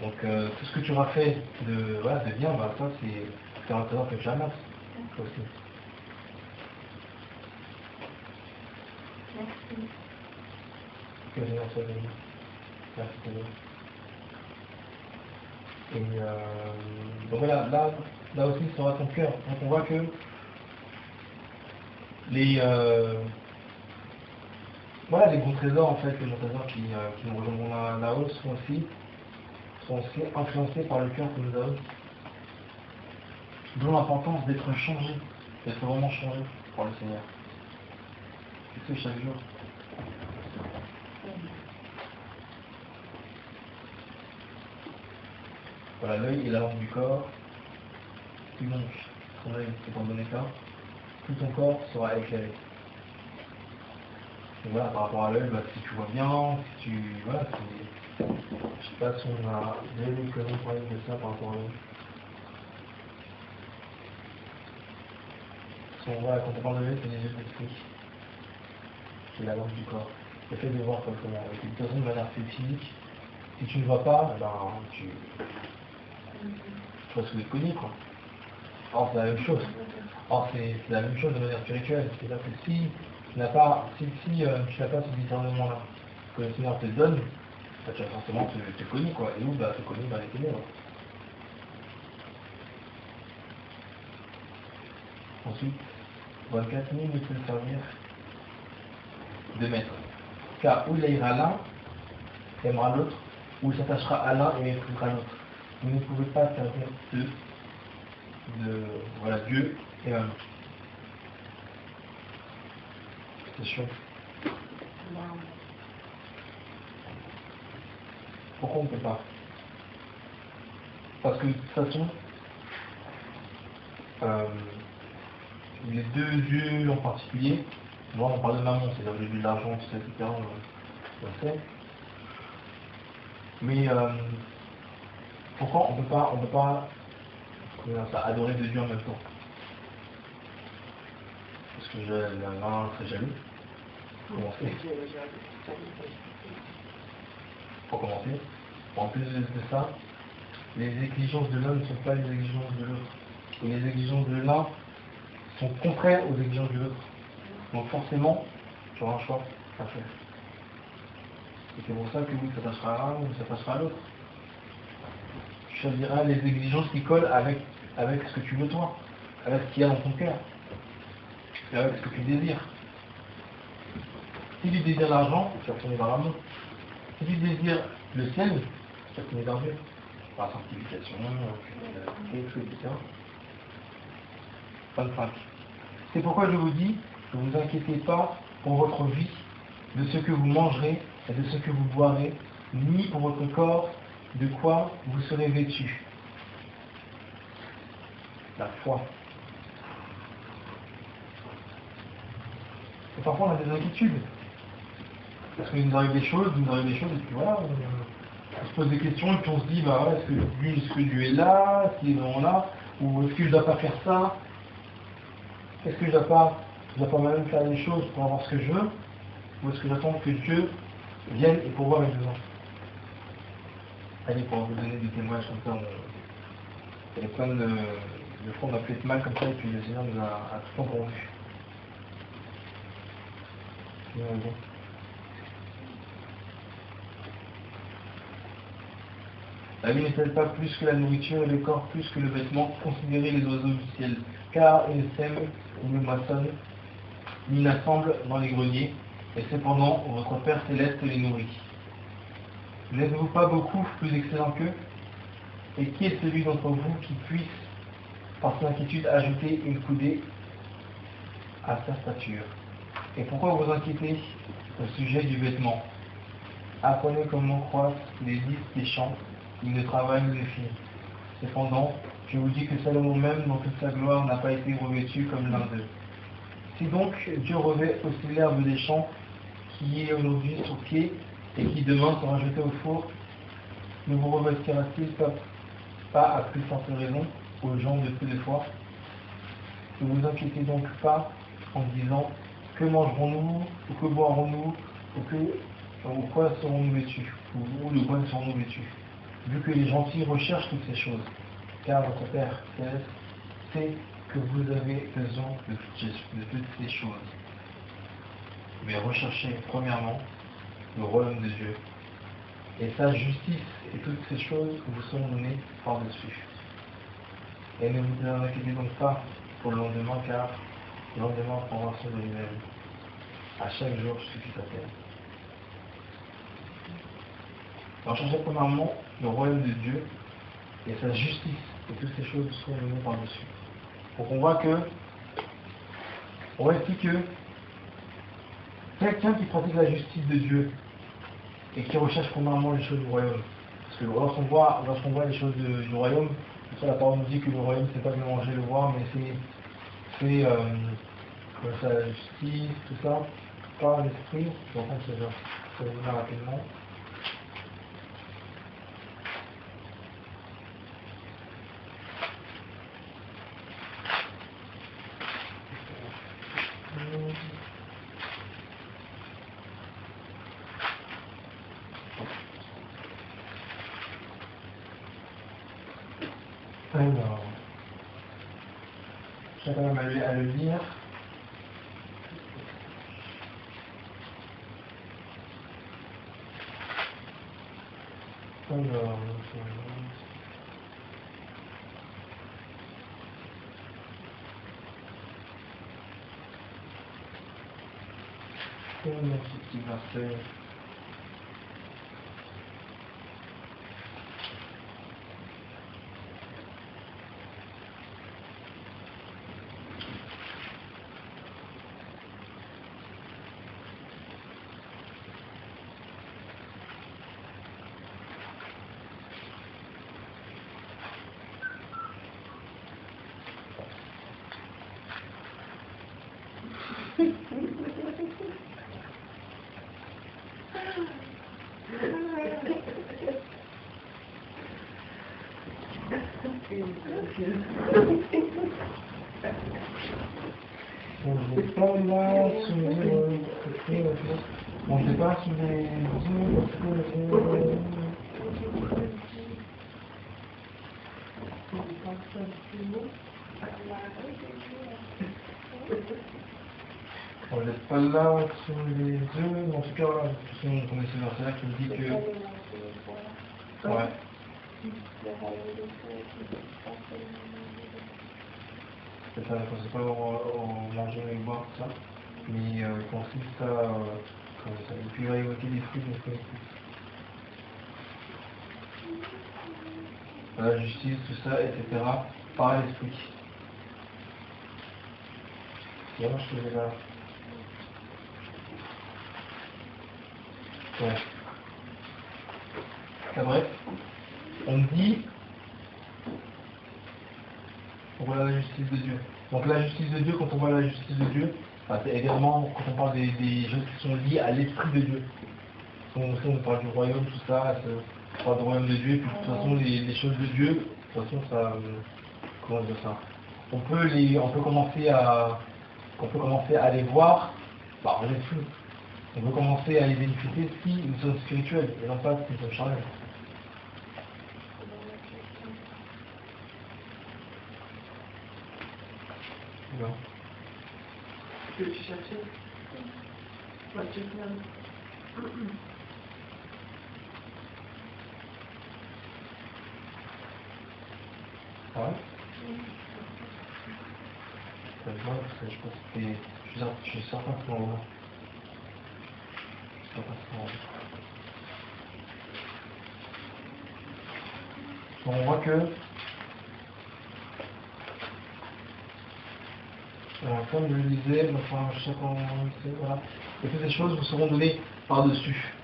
Donc tout ce que tu auras fait de bien, bah, ça c'est un trésor que tu amasses aussi. Merci. Que le Seigneur soit béni. Merci Seigneur. Et donc voilà, là aussi sera ton cœur. Donc on voit que les bons trésors en fait, les bons trésors qui nous rejoindront là-haut sont aussi influencés par le cœur que nous avons. D'où l'importance d'être changé, d'être vraiment changé par le Seigneur. Et ce chaque jour. Voilà, l'œil est la lampe du corps. Plus donc ton œil est en bon état, tout ton corps sera éclairé. Et voilà, par rapport à l'œil, bah, si tu vois bien, si tu. Voilà, je sais pas si on a déjà eu l'occasion de parler de ça par rapport à l'œil. Voilà, quand on parle de l'œil, c'est les yeux de l'esprit. C'est la lampe du corps. Le fait de voir comme ça, avec une personne de manière physique, si tu ne vois pas, ben, tu vas se déconner, quoi. Or, c'est la même chose. Or, c'est la même chose de manière spirituelle. C'est-à-dire que si tu n'as pas, tu n'as pas ce discernement-là, que le Seigneur te donne, bah, tu vas forcément te cogner, quoi. Et où bah, te cogner dans les ténèbres. Ensuite, 24 000 ne peut servir de maître. Car où il ira l'un, aimera l'autre, ou il s'attachera à l'un et méprisera l'autre. Vous ne pouvez pas servir Dieu et l'un. C'est chaud. Pourquoi on ne peut pas? Parce que de toute façon, les deux dieux en particulier, moi on parle de mammon, c'est-à-dire le dieu de l'argent, tout ça, etc. On le sait. Mais pourquoi on peut pas adorer deux dieux en même temps? Parce que l'un très jaloux. Pour commencer. En plus de ça, les exigences de l'un ne sont pas les exigences de l'autre. Et les exigences de l'un sont contraires aux exigences de l'autre. Donc forcément, tu auras un choix à faire. Et c'est pour ça que oui, ça passera à l'un ou ça passera à l'autre. Tu choisiras les exigences qui collent avec ce que tu veux toi, avec ce qu'il y a dans ton cœur, et avec ce que tu désires. Si tu désires l'argent, tu vas tourner vers l'amour. Si tu désires le ciel, tu vas tourner vers Dieu. Par la sanctification, quelque chose, etc. 25. C'est pourquoi je vous dis, ne vous inquiétez pas pour votre vie, de ce que vous mangerez et de ce que vous boirez, ni pour votre corps, de quoi vous serez vêtus. La foi. Et parfois on a des inquiétudes. Parce qu'il nous arrive des choses, et puis voilà, on se pose des questions, et puis on se dit, bah voilà, est-ce que Dieu est là, est-ce qu'il est vraiment là, ou est-ce que je ne dois pas faire ça, est-ce que je ne dois pas même faire des choses pour avoir ce que je veux, ou est-ce que j'attends que Dieu vienne et pourvoie mes besoins? Allez, pour vous donner des témoignages comme ça, il y a plein Des fois, on a pu être mal comme ça et puis le Seigneur nous a tout entendu. La vie n'est-elle pas plus que la nourriture et le corps plus que le vêtement? Considérez les oiseaux du ciel, car ils ne sèment ni ne moissonnent, ni n'assemblent dans les greniers, et cependant votre Père céleste les nourrit. N'êtes-vous pas beaucoup plus excellent qu'eux? Et qui est celui d'entre vous qui puisse, par son inquiétude, ajouter une coudée à sa stature? Et pourquoi vous inquiétez au sujet du vêtement? Apprenez comment croissent les lys des champs, ils ne travaillent ni ne filent. Cependant, je vous dis que Salomon même, dans toute sa gloire, n'a pas été revêtu comme l'un d'eux. Si donc Dieu revêt aussi l'herbe des champs, qui est aujourd'hui sur pied et qui demain sera jetée au four, ne vous revêtira-t-il pas à plus forte raison aux gens de peu de foi? Ne vous inquiétez donc pas en disant que mangerons-nous, ou que boirons-nous, ou quoi serons-nous vêtus, ou de quoi serons-nous vêtus, vu que les gentils recherchent toutes ces choses, car votre Père céleste sait que vous avez besoin de toutes ces choses. Mais recherchez premièrement le royaume de Dieu et sa justice, et toutes ces choses vous sont données par-dessus. Et ne vous inquiétez donc pas pour le lendemain, car le lendemain prendra soin de lui-même. À chaque jour suffit sa peine. Alors cherchez premièrement le royaume de Dieu et sa justice, et toutes ces choses sont données par-dessus. Donc on voit ici que quelqu'un qui pratique la justice de Dieu et qui recherche premièrement les choses du royaume. Parce que lorsqu'on voit les choses du royaume, la parole nous dit que le royaume c'est pas de manger, le voir, mais c'est la justice, tout ça, par l'esprit. Je vais prendre ce là rapidement. Alors, j'ai quand même à le lire. Alors, ce petit verset. On n'est pas là sur les on n'est pas sur les on n'est pas là sur les œufs, en tout cas voilà, on connaît ce verset-là qui dit que ouais. C'est ça, il ne faut pas manger et boire tout ça, mais il consiste à et puis révoquer des fruits de l'esprit. La justice, tout ça, etc. par l'esprit. Et moi je faisais là. Ouais. C'est bref, on dit on voit la justice de Dieu. Donc la justice de Dieu, quand on voit la justice de Dieu, c'est également quand on parle des choses qui sont liées à l'esprit de Dieu. On parle du royaume, tout ça, on parle du royaume de Dieu, et puis de toute façon les choses de Dieu, de toute façon ça, comment dire ça, on peut commencer à les voir, on les flou. On peut commencer à les bénéficier si ils sont spirituels et non pas s'ils sont charnels. Non. Que tu cherchais. Ouais, tu viens. Ah ouais? Parce que je pense que je suis certain que c'est en haut. Je suis certain que c'est en haut. Donc on voit que comme je le disais, enfin, voilà. Et toutes ces choses vous seront données par-dessus.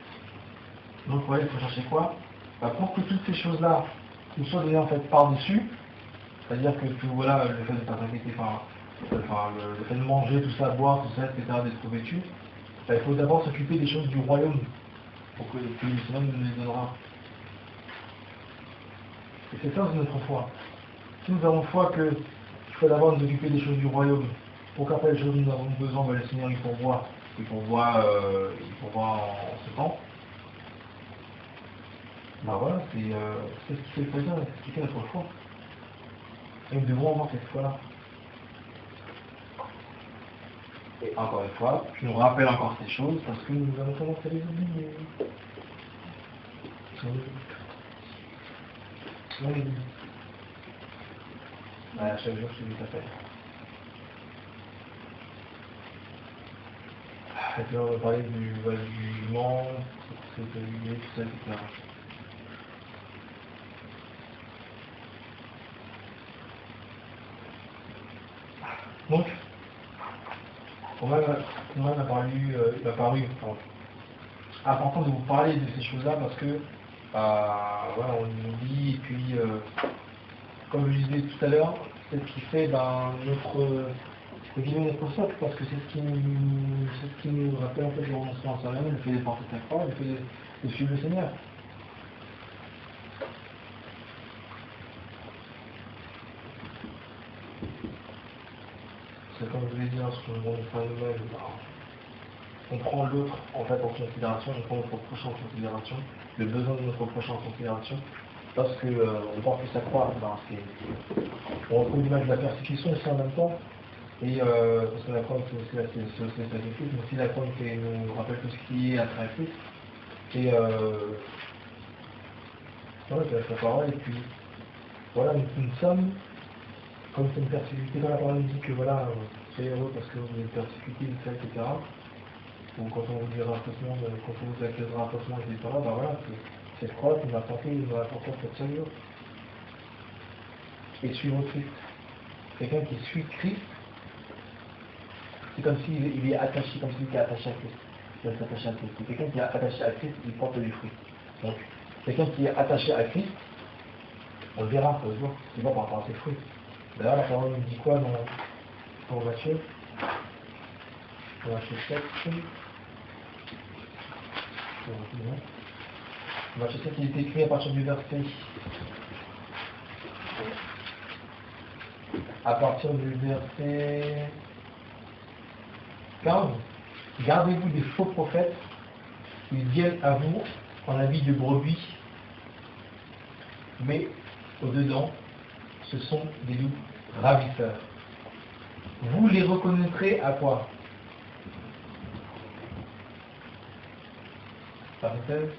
Donc voilà, il faut chercher quoi? Pour que toutes ces choses-là nous soient données en fait par-dessus, c'est-à-dire que tout, voilà, le fait de ne pas s'inquiéter, le fait de manger, tout ça, boire, tout ça, etc., d'être vêtu, il faut d'abord s'occuper des choses du royaume, pour que le Seigneur nous les donnera. Et c'est ça notre foi. Si nous avons foi qu'il faut d'abord nous occuper des choses du royaume, pour qu'après les choses dont nous avons besoin, le Seigneur il pourvoit en ce temps, voilà, c'est ce qui fait le chrétien, c'est ce qui fait notre foi. Et nous devons avoir cette foi-là. Et encore une fois, je nous rappelle encore ces choses parce que nous avons tendance à les oublier. On les oublie. À chaque jour, je te dis ça fait. Et puis on va parler du jugement, tout ça, etc. Donc, pour moi, il m'a paru important de vous parler de ces choses-là parce que, voilà, on oublie, et puis, comme je disais tout à l'heure, c'est ce qui fait notre socle, parce que c'est ce qui nous rappelle en fait le renoncement à soi-même, le fait de porter sa croix, le fait de suivre le Seigneur. C'est comme je vous l'ai dit, sur le monde nous-mêmes, on prend l'autre en fait en considération, on prend notre prochain en considération, le besoin de notre prochain en considération, parce que on porte sa croix, on retrouve l'image de la persécution aussi en même temps, et parce que la croix c'est aussi le sacrifice, mais aussi la croix nous rappelle tout ce qui est après Christ, et voilà, c'est la parole, et puis voilà, nous sommes, comme c'est une persécuté, dans la parole nous dit que voilà, soyez heureux parce que vous êtes persécutés, etc. Ou quand on vous dira faussement, quand on vous accusera faussement, etc., voilà, cette croix qui va porter, il va apporter cette salut. Et suivre Christ. Quelqu'un qui suit Christ, c'est comme s'il est attaché, comme s'il était attaché à Christ. Il va s'attacher à Christ. Et quelqu'un qui est attaché à Christ, il porte du fruit. Donc, quelqu'un qui est attaché à Christ, on le verra, on le voit, il va par rapport à ses fruits. D'ailleurs, la parole nous dit quoi dans Matthieu? Dans Matthieu 7. Matthieu 7, il est écrit à partir du verset. À partir du verset 15, gardez-vous des faux prophètes qui viennent à vous en habit de brebis, mais au-dedans, ce sont des loups ravisseurs. Vous les reconnaîtrez à quoi? Parenthèse.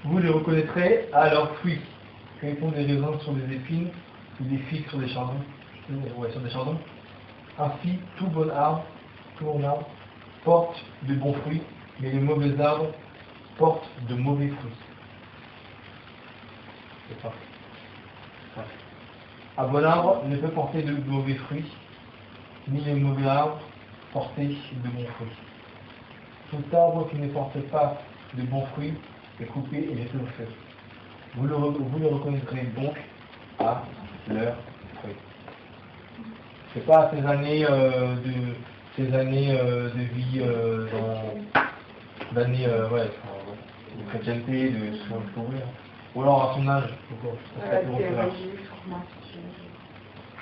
Vous les reconnaîtrez à leurs fruits. Quand ils font des raisins sur des épines ou des figues sur des chardons. Sur des chardons. Ainsi, tout bon arbre porte de bons fruits, mais les mauvais arbres portent de mauvais fruits. C'est ça. Ouais. Un bon arbre ne peut porter de mauvais fruits, ni les mauvais arbres porter de bons fruits. Tout arbre qui ne porte pas de bons fruits est coupé et jeté au feu. Vous le reconnaîtrez donc à leurs fruits. C'est pas à ces années de vie d'années de chrétienté, de se trouver. Ou alors à son âge.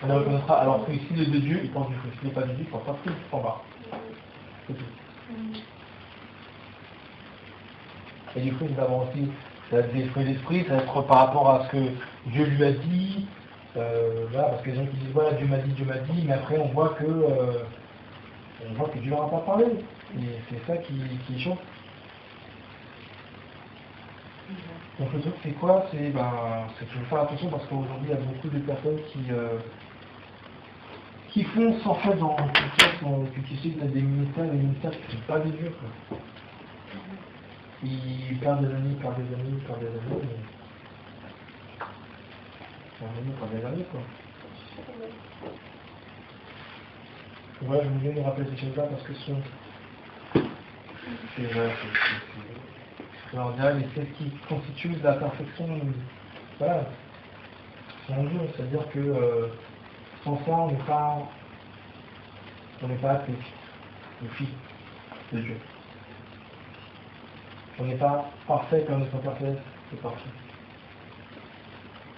On le reconnaîtra. Alors que s'il est de Dieu, il porte du fruit. S'il n'est pas de Dieu, il porte pas de fruit, il s'en va. C'est tout. Et du coup, nous avons aussi Ça va être des fruits d'esprit, ça va être par rapport à ce que Dieu lui a dit. Voilà, parce que les gens qui disent voilà, Dieu m'a dit, mais après on voit que Dieu leur a pas parlé. Et c'est ça qui est chaud. Donc le truc c'est quoi? C'est qu'il faut faire attention parce qu'aujourd'hui il y a beaucoup de personnes qui foncent en fait dans quelque chose, qui suivent des ministères qui ne sont pas des dieux. Quoi. Ils perdent des amis, mais... Des amis, quoi. Voilà, je voulais nous rappeler ces choses-là parce que c'est primordial et c'est ce qui constitue la perfection. Voilà, c'est un jeu, c'est-à-dire que sans ça, on n'est pas appelé le fils de Dieu. On n'est pas parfait comme nous sommes parfaits, c'est parfait.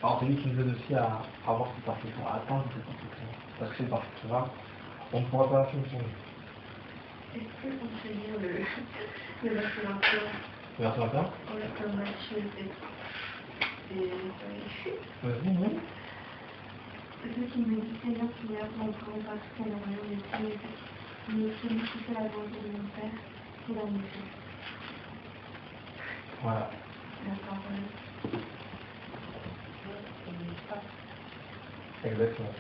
Alors c'est lui qui nous aide aussi à avoir cette perfection, à atteindre cette perfection. Parce que c'est parfait, là, on ne pourra pas la fonctionner. Est-ce qu'on peut lire le verset 21? Le verset 21? Comme Matthieu, Vas-y, oui. Ceux qui me disent Seigneur, Seigneur, n'entreront pas tous dans le royaume des cieux, mais celui qui fait la volonté de mon Père, c'est dans mes yeux. Voilà. D'accord, Exactement.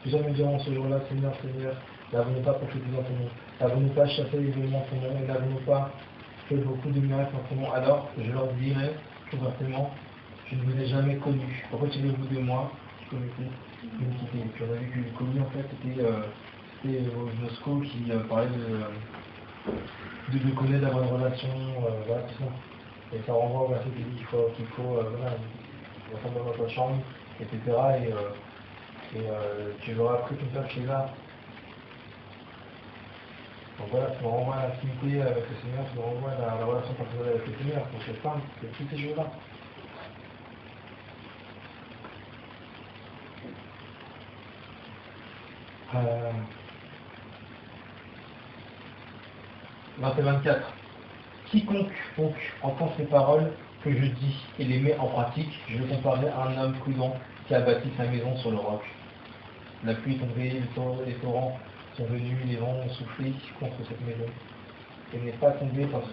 Si jamais diront ce jour-là, Seigneur, Seigneur, n'avons-nous pas prophétisé en ton nom, n'avons-nous pas chassé les démons en ton nom, et n'avons-nous pas fait beaucoup de miracles en ton nom, alors je leur dirai tout simplement, je ne vous ai jamais connu. Retirez-vous de moi, qui commettez l'iniquité. Et puis on a vu que le connu en fait c'était Josco qui parlait de connaître, d'avoir une relation, voilà, tout ça. Et ça renvoie au verset qui dit qu'il faut voilà, ressembler dans votre chambre, etc. Et tu l'auras appris comme ça chez là. Donc voilà, tu me renvoies à l'intimité avec le Seigneur, tu me renvoies à la relation personnelle avec le Seigneur, pour cette femme, c'est toutes ces choses-là. Verset 24. Quiconque donc entend ces paroles que je dis et les met en pratique, je le comparerai à un homme prudent qui a bâti sa maison sur le roc. La pluie est tombée, les torrents sont venus, les vents ont soufflé contre cette maison. Elle n'est pas tombée parce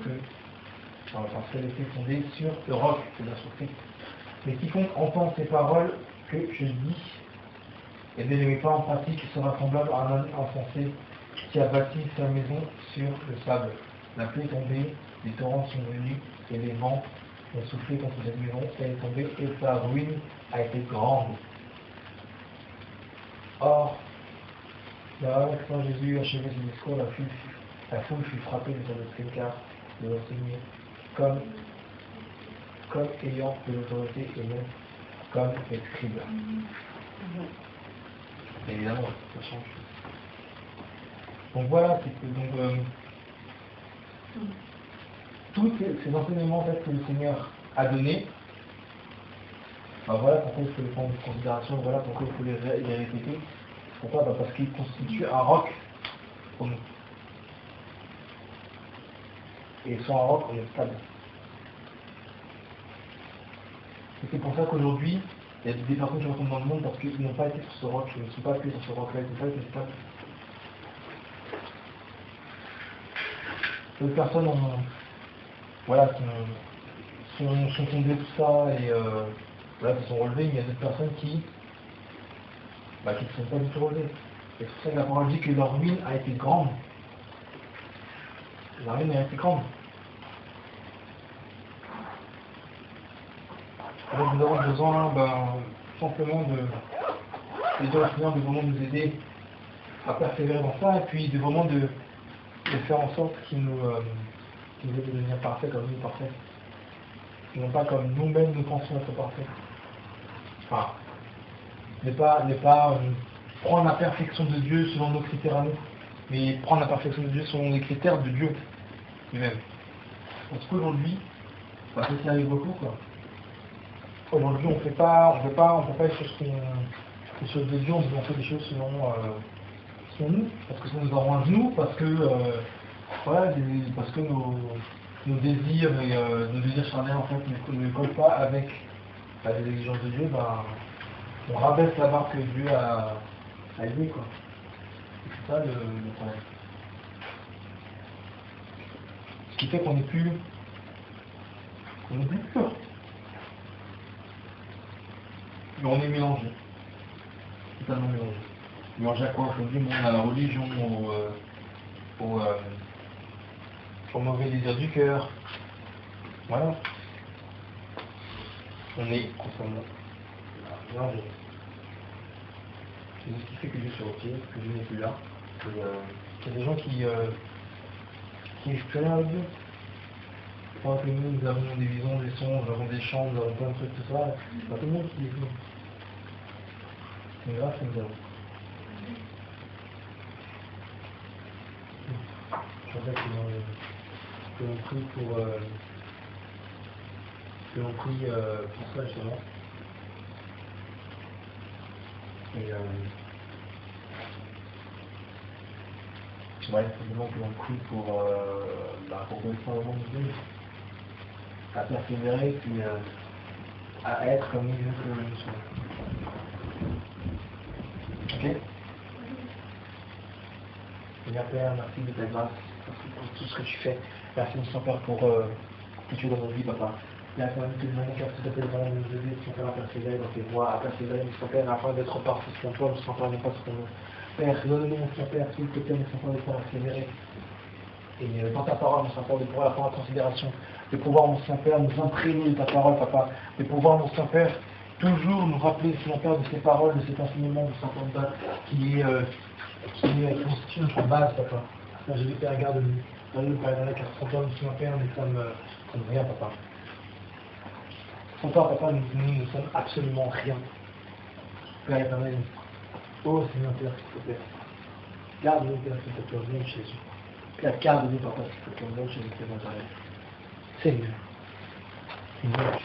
qu'elle était fondée sur le roc, c'est la surprise. Mais quiconque entend ces paroles que je dis et ne les met pas en pratique sera semblable à un homme insensé qui a bâti sa maison sur le sable. La pluie est tombée, les torrents sont venus et les vents ont soufflé contre cette maison, elle est tombée et sa ruine a été grande. Or, là, quand Jésus a achevé ce discours, la foule fut frappée de son écart de l'enseigner comme ayant de l'autorité et non comme les scribes. Évidemment, ça change. Donc voilà, c'est que tous ces enseignements en fait, que le Seigneur a donnés, voilà pourquoi il faut les prendre en considération, voilà pourquoi il faut les répéter. Pourquoi? Parce qu'ils constituent un roc pour nous. Et sans un roc, on est stable. Et c'est pour ça qu'aujourd'hui, il y a des personnes qui retombent dans le monde parce qu'ils n'ont pas été sur ce roc, ils ne sont pas appuyés sur ce roc-là, ils n'ont pas été stables. D'autres personnes sont tombées tout ça et se sont relevées, mais il y a d'autres personnes qui ne sont pas du tout relevées. Et c'est pour ça que la parole dit que leur ruine a été grande. La ruine a été grande. Donc nous avons besoin simplement de dire au Seigneur de vraiment nous aider à persévérer dans ça et puis de vraiment de faire en sorte qu'il nous aide à devenir parfait comme nous parfaits. Non pas comme nous-mêmes nous pensons être parfaits. Enfin, ne pas prendre la perfection de Dieu selon nos critères à nous, mais prendre la perfection de Dieu selon les critères de Dieu lui-même. Parce qu'aujourd'hui, ça s'y arrive beaucoup quoi. Aujourd'hui, on fait pas les choses de Dieu, on fait des choses selon pour nous, parce que ça nous arrange nous, parce que voilà, parce que nos désirs et nos désirs charnels en fait ne collent pas avec les exigences de Dieu, ben, on rabaisse la barre que Dieu a élevée, quoi. C'est ça le problème. Ce qui fait qu'on n'est plus pur. Mais on est mélangé. Totalement mélangé. Mélangé à quoi aujourd'hui? À la religion, au mauvais désir du cœur. Voilà. On est constamment mélangé. C'est ce qui fait que Dieu se retire, que Dieu n'est plus là. Il y a des gens qui n'arrivent plus rien avec Dieu. Pendant que nous avons des visions, des songes, nous avons des chants, nous avons plein de trucs, tout ça, c'est pas tout le monde qui est venu. C'est grave, c'est nous avons. Je voudrais que l'on prie pour ça justement. Et ouais, simplement que l'on prie pour connaître le monde de Dieu, à persévérer, puis à être comme il veut que nous soyons. Ok? Seigneur Père, merci de ta grâce, merci pour tout ce que tu fais. Merci, mon Saint-Père, pour ce que tu es dans nos vies, papa. Merci que nous avons fait s'il te plaît, vraiment nous aider, mon Père, à persévérer dans tes voies, à persévérer, mon Saint-Père, afin d'être partis selon toi, mon Saint-Père, non pas ce qu'on veut. Père, donne-nous, mon Saint-Père, s'il te plaît, mon Saint-Père, de pouvoir persévérer. Et dans ta parole, mon Saint-Père, de pouvoir la prendre en considération, de pouvoir, mon Saint-Père, nous imprégner de ta parole, papa, de pouvoir, mon Saint-Père, toujours nous rappeler, Saint-Père, de ces paroles, de cet enseignement, de Saint-Père, qui constitue notre base, papa. Je vais Père, garde-nous. Donne-nous, Père, car sans toi, nous sommes Père, nous sommes rien, papa. Sans toi, papa, nous ne sommes absolument rien. Père éternel, oh Seigneur, Père, s'il te plaît. Garde-nous, Père, s'il te plaît, au nom de Jésus. Père, garde-nous, papa, s'il te plaît, au nom de Jésus, Seigneur. Seigneur.